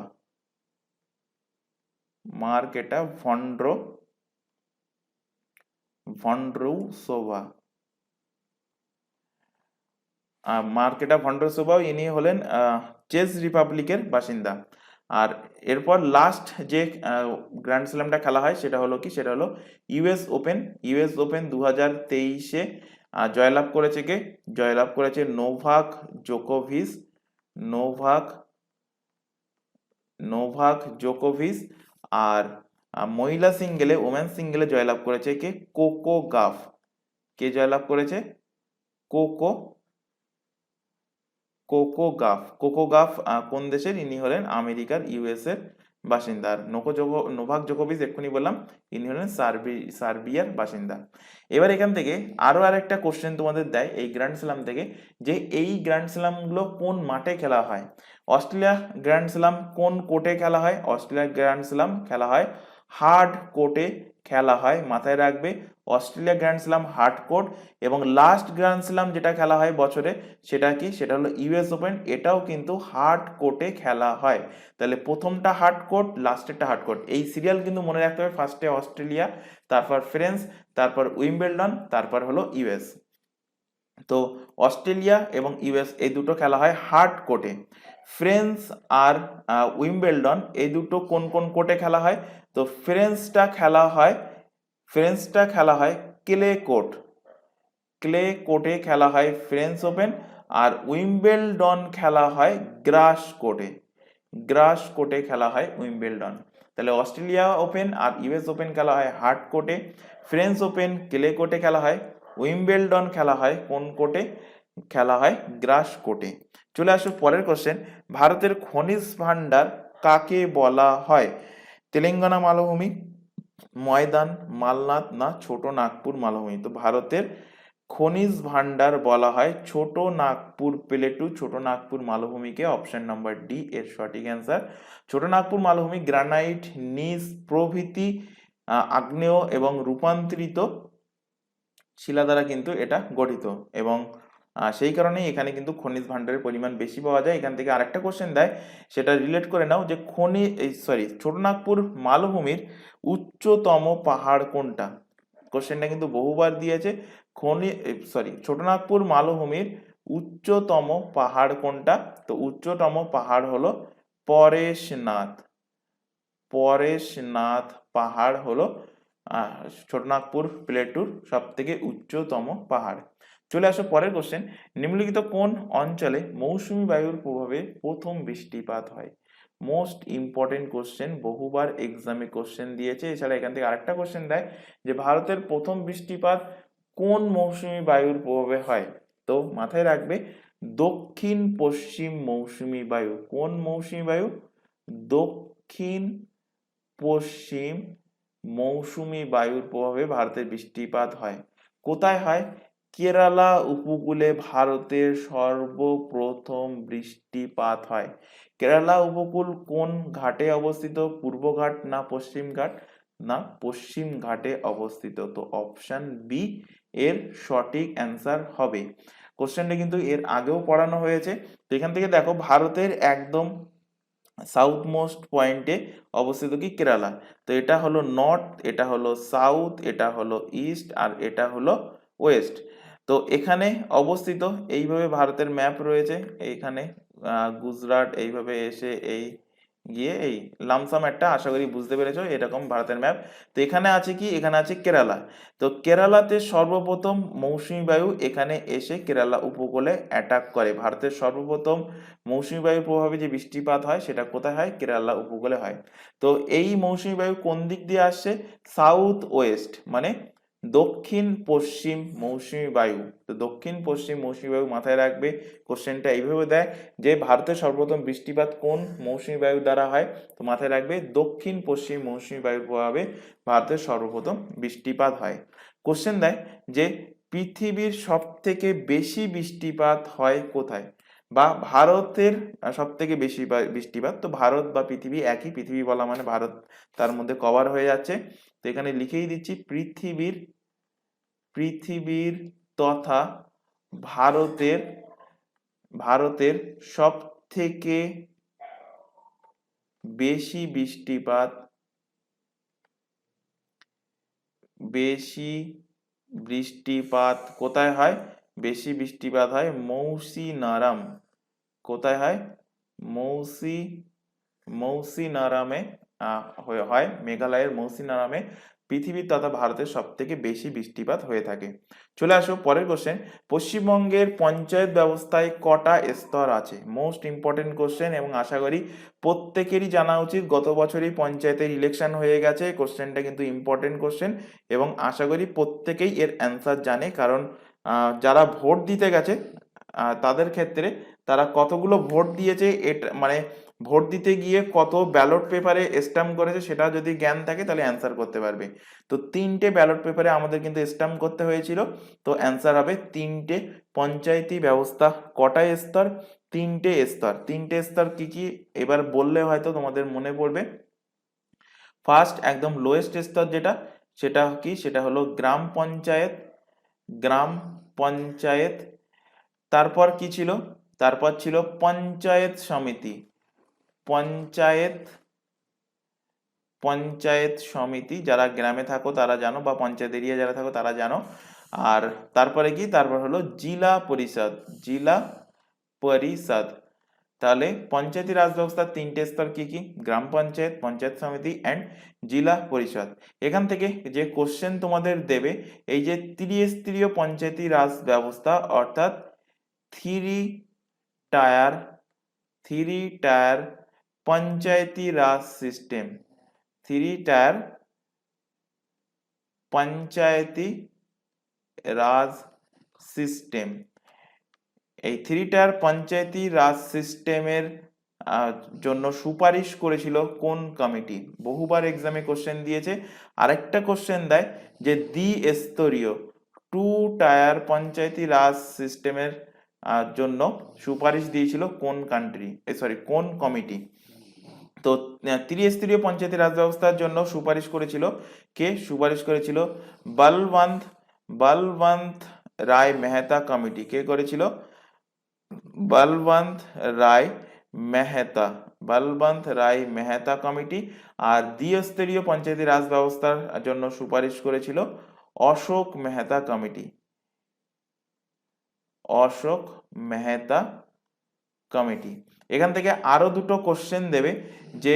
[SPEAKER 1] মার্কেটা ভন্ড্রোসোভা, ইনি হলেন চেক রিপাবলিকের বাসিন্দা। আর এরপর লাস্ট যে গ্র্যান্ড স্ল্যামটা খেলা হয় সেটা হলো কি? সেটা হলো ইউএস ওপেন। 2023-এ জয়লাভ করেছে কে? জয়লাভ করেছে নোভাক জোকোভিচ। আর মহিলা সিঙ্গেলে, ওমেন সিঙ্গেলে জয়লাভ করেছে কে? কোকো গাফ। কে জয়লাভ করেছে? কোকো গাফ কোন দেশের? ইনি হলেন আমেরিকার, ইউএস এর বাসিন্দা। আর নোভাক জোকোভিচ এক্ষুনি বললাম, ইনি হলেন সার্বিয়ার বাসিন্দা। এবার এখান থেকে আরো আরেকটা কোশ্চেন তোমাদের দেয় এই গ্র্যান্ড স্ল্যাম থেকে, যে এই গ্র্যান্ড স্ল্যাম গুলো কোন মাঠে খেলা হয়? অস্ট্রেলিয়া গ্র্যান্ড স্ল্যাম কোন কোর্টে খেলা হয়? অস্ট্রেলিয়া গ্র্যান্ড স্ল্যাম খেলা হয় হার্ড কোর্টে খেলা হয়। মাথায় রাখবে Australia grand slam hard court. এবং লাস্ট গ্র্যান্ড স্ল্যাম যেটা খেলা হয় বছরে, সেটা কি? সেটা হলো ইউএস ওপেন। এটাও কিন্তু হার্ড কোর্টে খেলা হয়। তাহলে প্রথমটা হার্ড কোর্ট, লাস্টেরটা হার্ড কোর্ট, এই সিরিয়াল কিন্তু মনে রাখতে হবে। ফার্স্টে অস্ট্রেলিয়া, তারপর ফ্রেঞ্চ, তারপর উইম্বেলডন, তারপর হলো ইউএস। তো অস্ট্রেলিয়া এবং ইউএস এই দুটো খেলা হয় হার্ড কোর্টে। ফ্রেঞ্চ আর উইম্বেলডন এই দুটো কোন কোন কোর্টে খেলা হয়? তো ফ্রেঞ্চটা খেলা হয় ক্লে কোর্টে খেলা হয় ফ্রেঞ্চ ওপেন। আর উইম্বেলডন খেলা হয় গ্রাস কোর্টে খেলা হয় উইম্বেলডন। তাহলে অস্ট্রেলিয়া ওপেন আর ইউএস ওপেন খেলা হয় হার্ড কোর্টে, ফ্রেঞ্চ ওপেন ক্লে কোর্টে খেলা হয়, উইম্বেলডন খেলা হয় কোন কোর্টে? খেলা হয় গ্রাস কোর্টে। চলে আসো পরের কোশ্চেন। ভারতের খনিজ ভান্ডার কাকে বলা হয়? তেলেঙ্গানা মালভূমি, ময়দান, মালনাদ, না ছোট নাগপুর মালভূমি? তো ভারতের খনিজ ভান্ডার বলা হয় ছোট নাগপুর প্লেটু, ছোট নাগপুর মালভূমিকে। অপশন নাম্বার ডি এর সঠিক অ্যান্সার। ছোট নাগপুর মালভূমি গ্রানাইট, নিস প্রভৃতি আগ্নেয় এবং রূপান্তরিত শিলা দ্বারা কিন্তু এটা গঠিত, এবং সেই কারণেই এখানে কিন্তু খনিজ ভান্ডারের পরিমাণ বেশি পাওয়া যায়। এখান থেকে আরেকটা কোশ্চেন দেয়, সেটা রিলেট করে নাও, যে ছোট নাগপুর মালভূমির উচ্চতম পাহাড় কোনটা? কোশ্চেনটা কিন্তু বহুবার দিয়েছে। ছোট নাগপুর মালভূমির উচ্চতম পাহাড় কোনটা? তো উচ্চতম পাহাড় হলো পরেশনাথ পাহাড় হলো ছোটনাগপুর প্লেটুর সব থেকে উচ্চতম পাহাড়। চলে আসো পরের কোশ্চেন। নিম্নলিখিত কোন অঞ্চলে মৌসুমী বায়ুর প্রভাবে প্রথম বৃষ্টিপাত হয়? মোস্ট ইম্পর্টেন্ট কোশ্চেন, বহুবার এক্সামে কোশ্চেন দিয়েছে। এছাড়া এখান থেকে আরেকটা কোশ্চেন দেয় যে ভারতের প্রথম বৃষ্টিপাত কোন মৌসুমী বায়ুর প্রভাবে হয়? তো মাথায় রাখবে দক্ষিণ পশ্চিম মৌসুমী বায়ু। কোন মৌসুমী বায়ু? দক্ষিণ পশ্চিম মৌসুমী বায়ুর প্রভাবে ভারতের বৃষ্টিপাত হয়। কোথায় হয়? কেরালা উপকূলে ভারতের সর্বপ্রথম বৃষ্টিপাত হয়। কেরালা উপকূল কোন ঘাটে অবস্থিত? পূর্ব ঘাট না পশ্চিম ঘাট? না পশ্চিম ঘাটে অবস্থিত। তো অপশন বি এর সঠিক অ্যান্সার হবে। কোশ্চেনটা কিন্তু এর আগেও পড়ানো হয়েছে। তো এখান থেকে দেখো ভারতের একদম সাউথ মোস্ট পয়েন্টে অবস্থিত কি কেরালা। তো এটা হলো নর্থ, এটা হলো সাউথ, এটা হলো ইস্ট, আর এটা হলো ওয়েস্ট। তো এখানে অবস্থিত এইভাবে ভারতের ম্যাপ রয়েছে। এইখানে গুজরাট এইভাবে এসে এই গিয়ে এই লামসাম একটা, আশা করি বুঝতে পেরেছো, এরকম ভারতের ম্যাপ। তো এখানে আছে কি, এখানে আছে কেরালা। তো কেরালাতে সর্বপ্রথম মৌসুমী বায়ু এখানে এসে কেরালা উপকূলে অ্যাটাক করে। ভারতের সর্বপ্রথম মৌসুমী বায়ুর প্রভাবে যে বৃষ্টিপাত হয় সেটা কোথায় হয়, কেরালা উপকূলে হয়। তো এই মৌসুমী বায়ু কোন দিক দিয়ে আসছে, সাউথ ওয়েস্ট মানে দক্ষিণ পশ্চিম মৌসুমী বায়ু। তো দক্ষিণ পশ্চিম মৌসুমী বায়ু মাথায় রাখবে। কোশ্চেনটা এইভাবে দেয় যে ভারতের সর্বপ্রথম বৃষ্টিপাত কোন মৌসুমী বায়ু দ্বারা হয়, তো মাথায় রাখবে দক্ষিণ পশ্চিম মৌসুমী বায়ুর প্রভাবে ভারতের সর্বপ্রথম বৃষ্টিপাত হয়। কোশ্চেন দেয় যে পৃথিবীর সব থেকে বেশি বৃষ্টিপাত হয় কোথায়, বা ভারতের সব থেকে বেশি বৃষ্টিপাত। তো ভারত বা পৃথিবী একই, পৃথিবী বলা মানে ভারত তার মধ্যে কভার হয়ে যাচ্ছে। তো এখানে লিখেই দিচ্ছি পৃথিবীর তথা ভারতের ভারতের সব থেকে বেশি বৃষ্টিপাত কোথায় হয়, বেশি বৃষ্টিপাত হয় মৌসিনারাম। কোথায় হয়, মৌসি মৌসিনারামে হয়, মেঘালয়ের মৌসিনারামে পৃথিবীর তথা ভারতের সব থেকে বেশি বৃষ্টিপাত হয়ে থাকে। চলে আসো পরের কোশ্চেন। পশ্চিমবঙ্গের পঞ্চায়েত ব্যবস্থায় কটা স্তর আছে? মোস্ট ইম্পর্টেন্ট কোশ্চেন এবং আশা করি প্রত্যেকেরই জানা উচিত। গত বছরই পঞ্চায়েতের ইলেকশন হয়ে গেছে, কোশ্চেনটা কিন্তু ইম্পর্টেন্ট কোশ্চেন এবং আশা করি প্রত্যেকেই এর অ্যান্সার জানে। কারণ যারা ভোট দিতে গেছে তাদের ক্ষেত্রে তারা কতগুলো ভোট দিয়েছে, এটা মানে ভোট দিতে গিয়ে কত ব্যালট পেপারে স্ট্যাম্প করেছে সেটা যদি জ্ঞান থাকে তাহলে অ্যান্সার করতে পারবে। তো 3টে ব্যালট পেপারে আমাদের কিন্তু স্ট্যাম্প করতে হয়েছিল। তো অ্যান্সার হবে 3টে। পঞ্চায়েতি ব্যবস্থা কটা স্তর, 3টে স্তর। 3টে স্তর কি কি এবার বললে হয়তো তোমাদের মনে পড়বে। ফার্স্ট একদম লোয়েস্ট স্তর যেটা, সেটা কি, সেটা হলো গ্রাম পঞ্চায়েত। তারপর কি ছিল, তারপর ছিল পঞ্চায়েত সমিতি। পঞ্চায়েত পঞ্চায়েত সমিতি, যারা গ্রামে থাকো তারা জানো, বা পঞ্চায়েত এরিয়া যারা থাকো তারা জানো। আর তারপরে কি, তারপর হলো জিলা পরিষদ। তাহলে পঞ্চায়েতি রাজ ব্যবস্থার 3টে স্তর কি কি, গ্রাম পঞ্চায়েত, পঞ্চায়েত সমিতি অ্যান্ড জিলা পরিষদ। এখান থেকে যে কোশ্চেন তোমাদের দেবে, এই যে ত্রিস্তরীয় পঞ্চায়েতি রাজ ব্যবস্থা অর্থাৎ থ্রি টায়ার থ্রি টায়ার পঞ্চায়েতি রাজ সিস্টেম, থ্রি টায়ার পঞ্চায়েতি রাজ সিস্টেম। এই থ্রি টায়ার পঞ্চায়েতি রাজ সিস্টেমের জন্য সুপারিশ করেছিল কোন কমিটি? বহুবার এক্সামে কোশ্চেন দিয়েছে। আরেকটা কোশ্চেন দেয় যে দ্বিস্তরীয় টু টায়ার পঞ্চায়েতি রাজ সিস্টেমের জন্য সুপারিশ দিয়েছিল কোন কোন কমিটি? তো ত্রিস্তরীয় পঞ্চায়েতি রাজ ব্যবস্থার জন্য সুপারিশ করেছিল কে? সুপারিশ করেছিল বলবন্ত বলবন্ত রায় মেহতা কমিটি। কে করেছিল? বলবন্ত রায় মেহতা বলবন্ত রায় মেহতা কমিটি। আর দ্বিস্তরীয় পঞ্চায়েতি রাজ ব্যবস্থার জন্য সুপারিশ করেছিল অশোক মেহতা কমিটি। অশোক মেহতা কমিটি। এখান থেকে আরো দুটো কোশ্চেন দেবে যে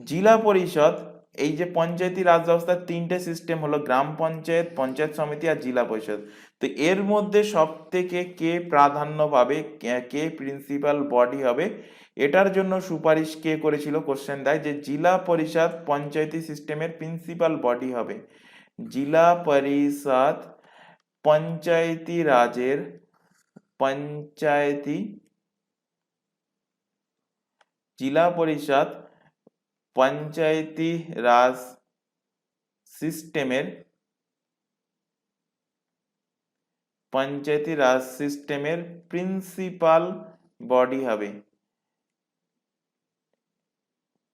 [SPEAKER 1] জেলা পরিষদ, এই যে পঞ্চায়েতি রাজ ব্যবস্থার 3টে সিস্টেম হলো গ্রাম পঞ্চায়েত, পঞ্চায়েত সমিতি আর জেলা পরিষদ। তো এর মধ্যে সব থেকে কে প্রাধান্য পাবে, কে প্রিন্সিপাল বডি হবে, এটার জন্য সুপারিশ কে করেছিল? কোশ্চেন দেয় যে জেলা পরিষদ পঞ্চায়েতি সিস্টেমের প্রিন্সিপাল বডি হবে। জেলা পরিষদ পঞ্চায়েতি রাজের পঞ্চায়েতি জেলা পরিষদ পঞ্চায়েতি রাজ সিস্টেমের প্রিন্সিপাল বডি হবে।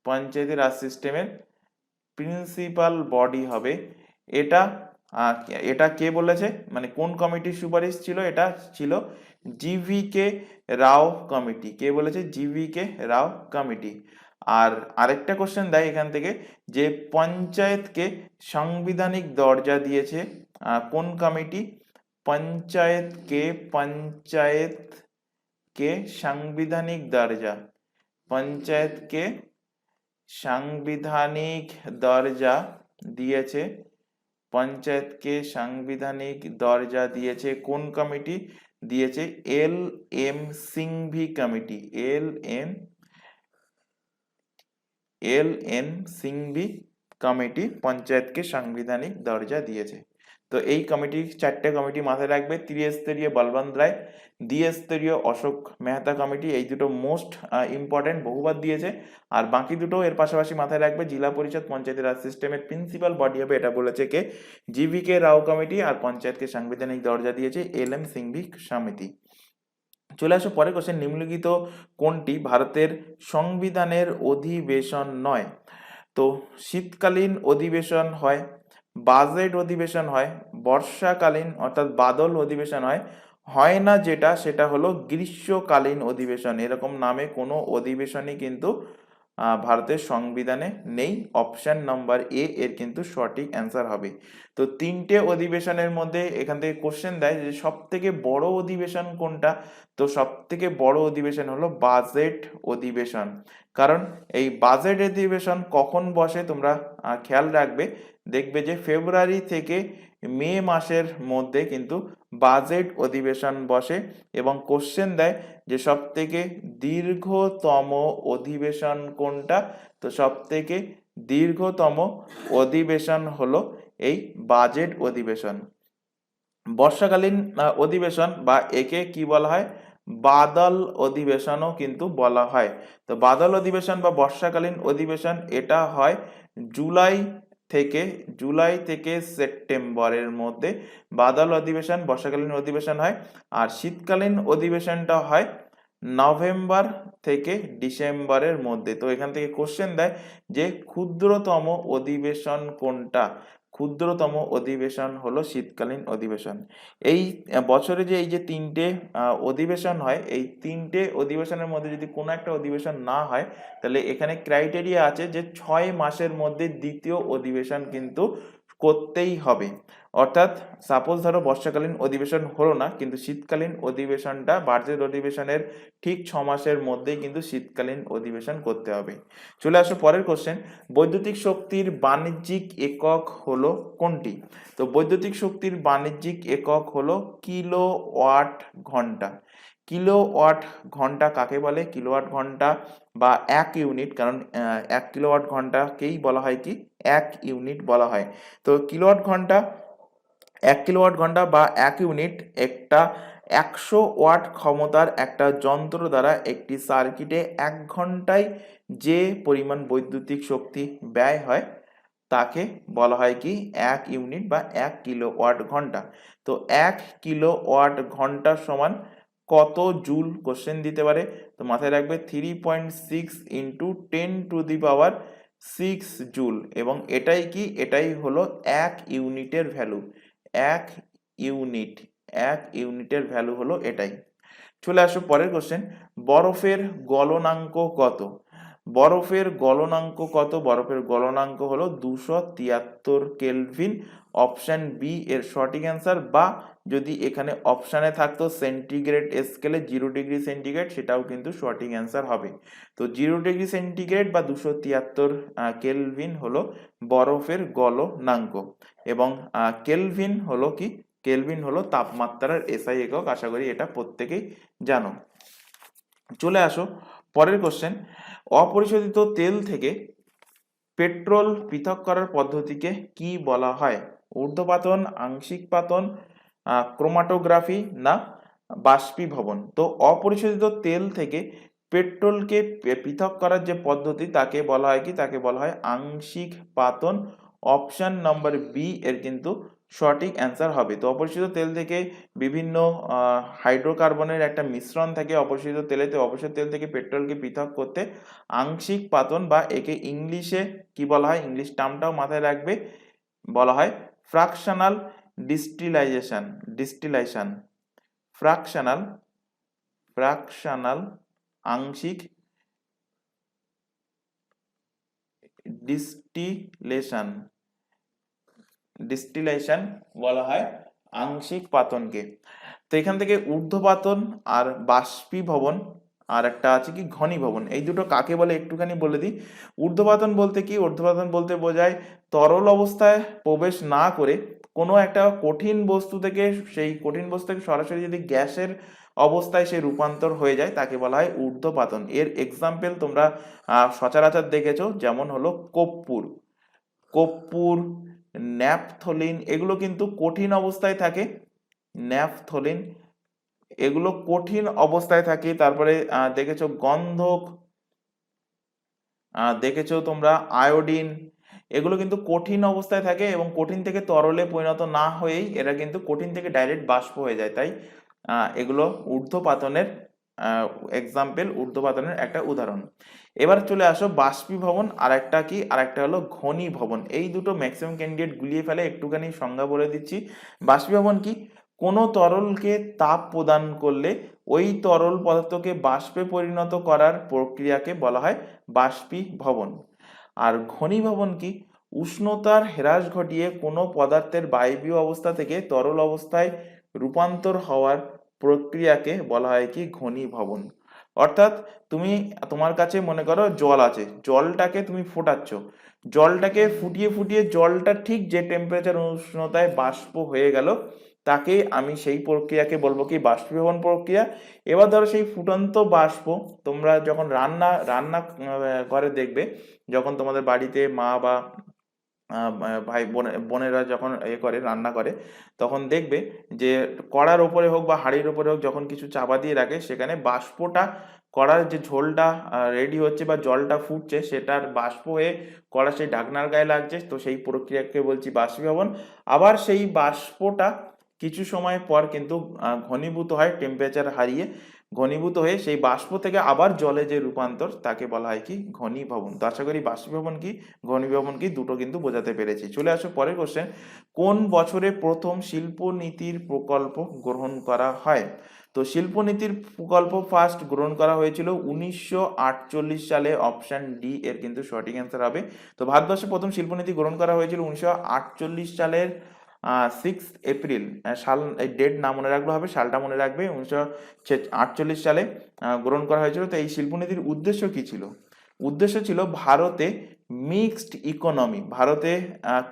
[SPEAKER 1] পঞ্চায়েতি রাজ সিস্টেমের প্রিন্সিপাল বডি হবে, এটা এটা কে বলেছে, মানে কোন কমিটির সুপারিশ ছিল? এটা ছিল জিভিকে রাও কমিটি। কে বলেছে? জিভিকে রাও কমিটি। আর আরেকটা কোশ্চেন দেয় এখান থেকে যে পঞ্চায়েতকে সাংবিধানিক দরজা দিয়েছে কোন কমিটি? পঞ্চায়েতকে সাংবিধানিক দরজা, পঞ্চায়েতকে সাংবিধানিক দরজা দিয়েছে, পঞ্চায়েতকে সাংবিধানিক দরজা দিয়েছে কোন কমিটি? দিয়েছে L M Singhvi committee. L N Singhvi committee পঞ্চায়েতকে সাংবিধানিক দরজা দিয়েছে। তো এই কমিটি, চারটে কমিটি মাথায় রাখবে। ত্রিস্তরীয় বলবন্ত রায়, দ্বিস্তরীয় অশোক মেহতা কমিটি, এই দুটো মোস্ট ইম্পর্টেন্ট, বহুবার দিয়েছে। আর বাকি দুটো এর পাশাপাশি মাথায় রাখবে। জেলা পরিষদ পঞ্চায়েতি রাজ সিস্টেমের প্রিন্সিপাল বডি হবে, এটা বলেছে কে? জিভিকে রাও কমিটি। আর পঞ্চায়েতকে সাংবিধানিক দরজা দিয়েছে এল এম সিংভি সমিতি। চলে আসো পরের কোশ্চেন, নিম্নলিখিত কোনটি ভারতের সংবিধানের অধিবেশন নয়? তো শীতকালীন অধিবেশন হয়, বাজেট অধিবেশন হয়, বর্ষাকালীন অর্থাৎ বাদল অধিবেশন হয়, হয় না যেটা সেটা হলো গ্রীষ্মকালীন অধিবেশন। এরকম নামে কোনো অধিবেশনই কিন্তু ভারতের সংবিধানে নেই। অপশন নাম্বার এ এর কিন্তু সঠিক অ্যান্সার হবে। তো তিনটে অধিবেশনের মধ্যে এখান থেকে কোশ্চেন দেয় যে সব থেকে বড় অধিবেশন কোনটা? তো সব থেকে বড় অধিবেশন হলো বাজেট অধিবেশন। কারণ এই বাজেট অধিবেশন কখন বসে তোমরা খেয়াল রাখবে, দেখবে যে ফেব্রুয়ারি থেকে মে মাসের মধ্যে কিন্তু বাজেট অধিবেশন বসে। এবং কোশ্চেন দেয় যে সব থেকে দীর্ঘতম অধিবেশন কোনটা? তো সব থেকে দীর্ঘতম অধিবেশন হলো এই বাজেট অধিবেশন। বর্ষাকালীন অধিবেশন বা একে কি বলা হয়? বাদল অধিবেশনও কিন্তু বলা হয়। তো বাদল অধিবেশন বা বর্ষাকালীন অধিবেশন এটা হয় জুলাই থেকে সেপ্টেম্বরের মধ্যে বাদল অধিবেশন, বর্ষাকালীন অধিবেশন হয়। আর শীতকালীন অধিবেশনটা হয় নভেম্বর থেকে ডিসেম্বরের মধ্যে। তো এখান থেকে কোশ্চেন দেয় যে ক্ষুদ্রতম অধিবেশন কোনটা? ক্ষুদ্রতম অধিবেশন হলো শীতকালীন অধিবেশন। এই বছরে যে এই যে তিনটে অধিবেশন হয়, এই তিনটে অধিবেশনের মধ্যে যদি কোনো একটা অধিবেশন না হয়, তাহলে এখানে ক্রাইটেরিয়া আছে যে 6 মাসের মধ্যে দ্বিতীয় অধিবেশন কিন্তু করতেই হবে। অর্থাৎ সাপোজ ধরো বর্ষাকালীন অধিবেশন হলো না, কিন্তু শীতকালীন অধিবেশনটা বাজেট অধিবেশনের ঠিক 6 মাসের মধ্যেই কিন্তু শীতকালীন অধিবেশন করতে হবে। চলে আসো পরের কোশ্চেন, বৈদ্যুতিক শক্তির বাণিজ্যিক একক হলো কোনটি? তো বৈদ্যুতিক শক্তির বাণিজ্যিক একক হলো কিলোওয়াট ঘন্টা। কিলোওয়াট ঘন্টা কাকে বলে? কিলোওয়াট ঘন্টা বা 1 ইউনিট, কারণ 1 কিলোওয়াট ঘন্টাকেই বলা হয় কি 1 ইউনিট বলা হয়। তো কিলোওয়াট ঘন্টা, 1 কিলোওয়াট ঘন্টা বা 1 ইউনিট একটা 100 ওয়াট ক্ষমতার একটা যন্ত্র দ্বারা একটি সার্কিটে 1 ঘন্টায় যে পরিমাণ বৈদ্যুতিক শক্তি ব্যয় হয় তাকে বলা হয় কি 1 ইউনিট বা 1 কিলোওয়াট ঘন্টা। তো 1 কিলোওয়াট ঘন্টা সমান কত জুল? কোশ্চেন দিতে পারে। তো মাথায় রাখবে 3.6 ইন্টু 10⁶ জুল। এবং এটাই কি, এটাই হলো 1 ইউনিটের ভ্যালু। 1 ইউনিট, 1 ইউনিটের ভ্যালু হলো এটাই। চলে আসো পরের কোশ্চেন, বরফের গলনাঙ্ক কত? বরফের গলনাঙ্ক কত? বরফের গলনাঙ্ক হলো 273 কেলভিন। অপশন বি এর সঠিক অ্যান্সার। বা যদি এখানে অপশানে থাকতো সেন্টিগ্রেড স্কেলে 0 ডিগ্রি সেন্টিগ্রেড, সেটাও কিন্তু সঠিক অ্যান্সার হবে। তো 0 ডিগ্রি সেন্টিগ্রেড বা 273 কেলভিন হলো বরফের গলনাঙ্ক। এবং কেলভিন হলো কি? কেলভিন হলো তাপমাত্রার এসআই একক। আশা করি এটা প্রত্যেকেই জানো। চলে আসো পরের কোশ্চেন, অপরিশোধিত তেল থেকে পেট্রোল পৃথক করার পদ্ধতিকে কি বলা হয়? ঊর্ধ্বপাতন, আংশিক পাতন, ক্রোমাটোগ্রাফি না বাষ্পীভবন? তো অপরিশোধিত তেল থেকে পেট্রোলকে পৃথক করার যে পদ্ধতি তাকে বলা হয় কি? তাকে বলা হয় আংশিক পাতন অপশন নম্বর বি এর কিন্তু সঠিক অ্যান্সার হবে। তো অপরিশোধিত তেল থেকে বিভিন্ন হাইড্রোকার্বনের একটা মিশ্রণ থাকে অপরিশোধিত তেলে। তো অপরিশোধিত তেল থেকে পেট্রোলকে পৃথক করতে আংশিক পাতন বা একে ইংলিশে কি বলা হয়, ইংলিশ টার্মটাও মাথায় রাখবে, বলা হয় ফ্রাকশনাল ডিস্টিলাইজেশন ফ্রাকশনাল আংশিক ডিস্টিলেশন বলা হয় আংশিক পাতনকে। তো এখান থেকে ঊর্ধ্বপাতন আর বাষ্পীভবন আর একটা আছে কি ঘনীভবন, এই দুটো কাকে বলে একটুখানি বলে দিই। ঊর্ধ্বপাতন বলতে কি, ঊর্ধ্বপাতন বলতে বোঝায় তরল অবস্থায় প্রবেশ না করে কোনো একটা কঠিন বস্তু থেকে, সেই কঠিন বস্তু থেকে সরাসরি যদি গ্যাসের অবস্থায় সে রূপান্তর হয়ে যায় তাকে বলা হয় ঊর্ধ্বপাতন। এর এক্সাম্পল তোমরা সচরাচর দেখেছো, যেমন হলো কর্পূর, ন্যাপথলিন, এগুলো কিন্তু কঠিন অবস্থায় থাকে। ন্যাপথলিন এগুলো কঠিন অবস্থায় থাকে। তারপরে দেখেছো গন্ধক, দেখেছো তোমরা আয়োডিন, এগুলো কিন্তু কঠিন অবস্থায় থাকে এবং কঠিন থেকে তরলে পরিণত না হয়েই এরা কিন্তু কঠিন থেকে ডাইরেক্ট বাষ্প হয়ে যায়। তাই এগুলো ঊর্ধ্বপাতনের এক্সাম্পল, ঊর্ধ্বপাতনের একটা উদাহরণ। এবার চলে আসো বাষ্পীভবন, আর একটা কি, আর একটা হলো ঘনীভবন। এই দুটো ম্যাক্সিমাম ক্যান্ডিডেট গুলিয়ে ফেলে, একটুখানি সংজ্ঞা বলে দিচ্ছি। বাষ্পীভবন কি, কোনো তরলকে তাপ প্রদান করলে ওই তরল পদার্থকে বাষ্পে পরিণত করার প্রক্রিয়াকে বলা হয় বাষ্পীভবন। আর ঘনীভবন কি, উষ্ণতার হ্রাস ঘটিয়ে কোনো পদার্থের বায়বীয় অবস্থা থেকে তরল অবস্থায় রূপান্তর হওয়ার প্রক্রিয়াকে বলা হয় কি ঘনীভবন। অর্থাৎ তুমি, তোমার কাছে মনে করো জল আছে, জলটাকে তুমি ফোটাচ্ছ, জলটাকে ফুটিয়ে ফুটিয়ে জলটা ঠিক যে টেম্পারেচার উষ্ণতায় বাষ্প হয়ে গেল, তাকে আমি সেই প্রক্রিয়াকে বলবো কি বাষ্পীভবন প্রক্রিয়া। এবার ধরো সেই ফুটন্ত বাষ্প তোমরা যখন রান্না রান্না করে দেখবে, যখন তোমাদের বাড়িতে মা বা ভাই বোনেরা যখন করে রান্না করে, তখন দেখবে যে কড়ার ওপরে হোক বা হাঁড়ির ওপরে হোক যখন কিছু চাপা দিয়ে রাখে, সেখানে বাষ্পটা কড়ার যে ঝোলটা রেডি হচ্ছে বা জলটা ফুটছে সেটার বাষ্প হয়ে কড়া সেই ঢাকনার গায়ে লাগছে, তো সেই প্রক্রিয়াকে বলছি বাষ্পীভবন। আবার সেই বাষ্পটা কিছু সময় পর কিন্তু ঘনীভূত হয়, টেম্পারেচার হারিয়ে ঘনীভূত হয়ে সেই বাষ্প থেকে আবার জলে যে রূপান্তর তাকে বলা হয় কি ঘনীভবন। তো আশা করি বাষ্পীভবন কি ঘনীভবন কি দুটো কিন্তু বোঝাতে পেরেছি। চলে আসো পরের কোশ্চেন, কোন বছরে প্রথম শিল্পনীতির প্রকল্প গ্রহণ করা হয়? তো শিল্পনীতির প্রকল্প ফার্স্ট গ্রহণ করা হয়েছিল 1948 সালে, অপশন ডি এর কিন্তু সঠিক অ্যান্সার হবে। তো ভারতবর্ষে প্রথম শিল্পনীতি গ্রহণ করা হয়েছিল 1948 সালের 6 এপ্রিল। সাল ডেট না মনে রাখলে হবে, সালটা মনে রাখবে। 1948 সালে গ্রহণ করা হয়েছিল। তো এই শিল্পনীতির উদ্দেশ্য কি ছিল? উদ্দেশ্য ছিল ভারতে মিক্সড ইকোনমি, ভারতে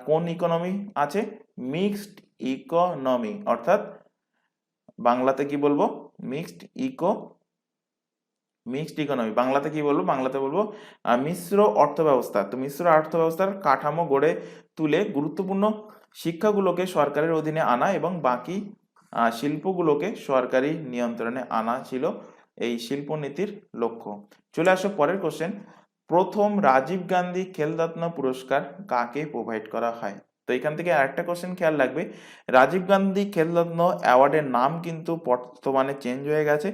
[SPEAKER 1] কোন ইকোনমি আছে? মিক্সড ইকোনমি, অর্থাৎ বাংলাতে কি বলবো? Mixed economy. বাংলাতে কি বলবো? বাংলাতে বলবো মিশ্র অর্থব্যবস্থা। তো মিশ্র অর্থব্যবস্থার কাঠামো গড়ে তুলে গুরুত্বপূর্ণ শিক্ষাগুলোকে সরকারের অধীনে আনা এবং বাকি শিল্পগুলোকে সরকারি নিয়ন্ত্রণে আনা ছিল এই শিল্পনীতির লক্ষ্য। চলে আসো পরের কোশ্চেন, প্রথম রাজীব গান্ধী খেলরত্ন পুরস্কার কাকে প্রোভাইড করা হয়? তো এখান থেকে আরেকটা কোশ্চেন খেয়াল রাখবে, রাজীব গান্ধী খেলরত্ন অ্যাওয়ার্ডের নাম কিন্তু বর্তমানে চেঞ্জ হয়ে গেছে।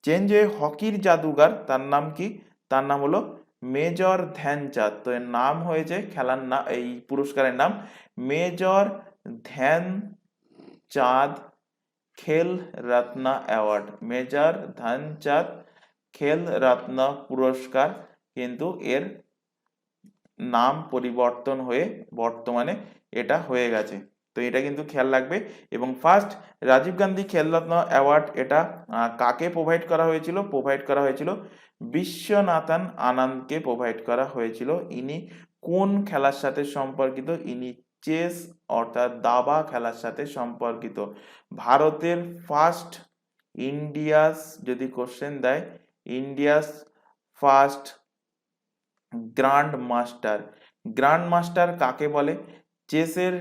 [SPEAKER 1] চেঞ্জ হয়ে হকির জাদুঘর, তার নাম কি? তার নাম হলো মেজর ধ্যানচাঁদ। তো এর নাম হয়েছে খেলার নাম, এই পুরস্কারের নাম মেজর ধ্যানচাঁদ খেল রত্ন অ্যাওয়ার্ড। মেজর ধ্যানচাঁদ খেল রত্ন পুরস্কার কিন্তু এর নাম পরিবর্তন হয়ে বর্তমানে এটা হয়ে গেছে। তো এটা কিন্তু খেয়াল রাখবে। এবং ফার্স্ট রাজীব গান্ধী খেলরত্ন অ্যাওয়ার্ড এটা কাকে প্রোভাইড করা হয়েছিল? প্রোভাইড করা হয়েছিল বিশ্বনাথন আনন্দকে প্রোভাইড করা হয়েছিল। ইনি কোন খেলার সাথে সম্পর্কিত? ইনি চেস অর্থাৎ দাবা খেলার সাথে সম্পর্কিত। ভারতের ফার্স্ট ইন্ডিয়াস, যদি কোশ্চেন দেয়, India's first grand master. Grand master কাকে বলে? চেসের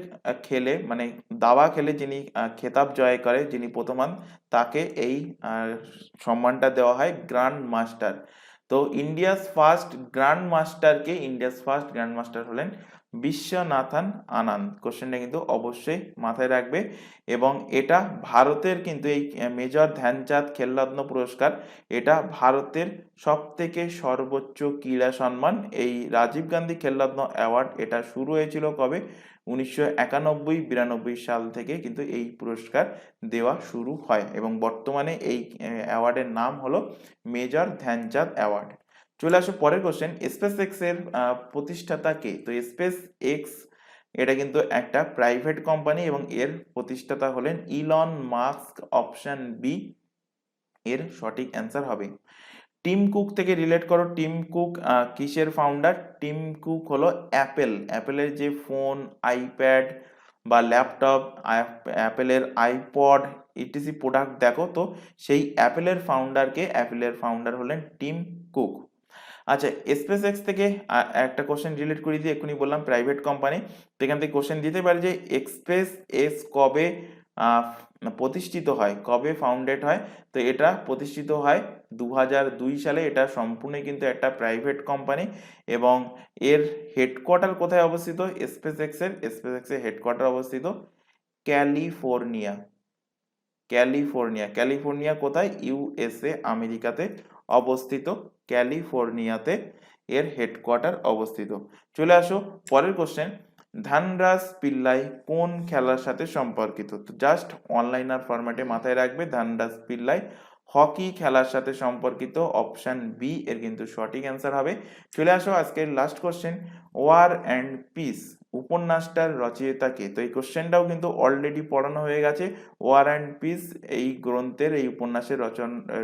[SPEAKER 1] খেলে মানে দাবা খেলে যিনি খেতাব জয় করে, যিনি প্রথম হন, তাকে এই সম্মানটা দেওয়া হয় গ্র্যান্ড মাস্টার। তো ইন্ডিয়াস ফার্স্ট গ্র্যান্ড মাস্টার হলেন বিশ্বনাথন আনন্দ। কোশ্চেনটা কিন্তু অবশ্যই মাথায় রাখবে। এবং এটা ভারতের কিন্তু এই মেজর ধ্যানচাঁদ খেলরত্ন পুরস্কার, এটা ভারতের সবথেকে সর্বোচ্চ ক্রীড়া সম্মান। এই রাজীব গান্ধী খেলরত্ন অ্যাওয়ার্ড এটা শুরু হয়েছিল কবে? 1991-92 সাল থেকে কিন্তু এই পুরস্কার দেওয়া শুরু হয় এবং বর্তমানে এই অ্যাওয়ার্ডের নাম হলো মেজর ধ্যানচাঁদ অ্যাওয়ার্ড। চলে আসো পরের কোশ্চেন, স্পেস এক্স এর প্রতিষ্ঠাতা কে? তো স্পেস এক্স এটা কিন্তু একটা প্রাইভেট কোম্পানি এবং এর প্রতিষ্ঠাতা হলেন ইলন মাস্ক। অপশন বি এর সঠিক অ্যান্সার হবে। টিম কুক থেকে রিলেট করো। টিম কুক কিসের ফাউন্ডার? টিম কুক হলো অ্যাপেলের যে ফোন, আইপ্যাড বা ল্যাপটপ, অ্যাপেলের আইপড ইটিসি প্রোডাক্ট দেখো, তো সেই অ্যাপেলের ফাউন্ডার হলেন টিম কুক। আচ্ছা, স্পেস এক্স থেকে একটা কোশ্চেন রিলেট করে দিয়ে এক্ষুনি বললাম প্রাইভেট কোম্পানি, তো এখান থেকে কোশ্চেন দিতে পারে যে স্পেস এক্স কবে প্রতিষ্ঠিত হয়, কবে ফাউন্ডেড হয়? তো এটা প্রতিষ্ঠিত হয় 2002 সালে। এটা সম্পূর্ণ কিন্তু একটা প্রাইভেট কোম্পানি এবং এর হেডকোয়ার্টার কোথায় অবস্থিত? স্পেস এক্সের হেডকোয়ার্টার অবস্থিত ক্যালিফোর্নিয়া। ক্যালিফোর্নিয়া কোথায়? ইউএসএ, আমেরিকাতে অবস্থিত ক্যালিফোর্নিয়াতে এর হেডকোয়ার্টার অবস্থিত। চলে আসো পরের কোশ্চেন, ধানরাজ পিল্লাই কোন খেলার সাথে সম্পর্কিত? তো জাস্ট অনলাইনার ফরম্যাটে মাথায় রাখবে, ধানরাজ পিল্লাই হকি খেলার সাথে সম্পর্কিত। অপশন বি এর কিন্তু সঠিক অ্যান্সার হবে। চলে আসো আজকের last question, war and peace উপন্যাসটার রচয়িতা কে? তো এই কোশ্চেনটাও কিন্তু অলরেডি পড়ানো হয়ে গেছে। ওয়ার অ্যান্ড পিস এই গ্রন্থের, এই উপন্যাসের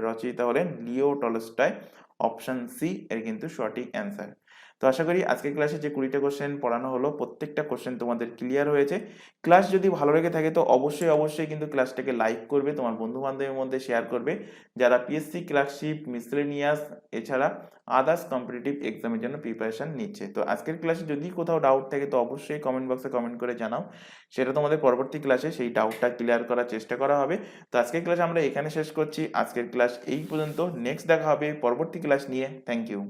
[SPEAKER 1] রচয়িতা হলেন লিও টলস্টয়। অপশন সি এর কিন্তু সঠিক অ্যান্সার। তো আশা করি আজকের ক্লাসে যে 20টা কোশ্চেন পড়ানো হলো প্রত্যেকটা কোশ্চেন তোমাদের ক্লিয়ার হয়েছে। ক্লাস যদি ভালো লেগে থাকে তো অবশ্যই কিন্তু ক্লাসটাকে লাইক করবে, তোমার বন্ধু বান্ধবের মধ্যে শেয়ার করবে যারা পিএসসি ক্লার্কশিপ, মিসলেনিয়াস এছাড়া আদার্স কম্পিটিটিভ এক্সামের জন্য প্রিপারেশন নিচ্ছে। তো আজকের ক্লাসে যদি কোথাও ডাউট থাকে তো অবশ্যই কমেন্ট বক্সে কমেন্ট করে জানাও, সেটা তোমাদের পরবর্তী ক্লাসে সেই ডাউটটা ক্লিয়ার করার চেষ্টা করা হবে। তো আজকের ক্লাস আমরা এখানে শেষ করছি। আজকের ক্লাস এই পর্যন্ত, নেক্সট দেখা হবে পরবর্তী ক্লাস নিয়ে। Thank you.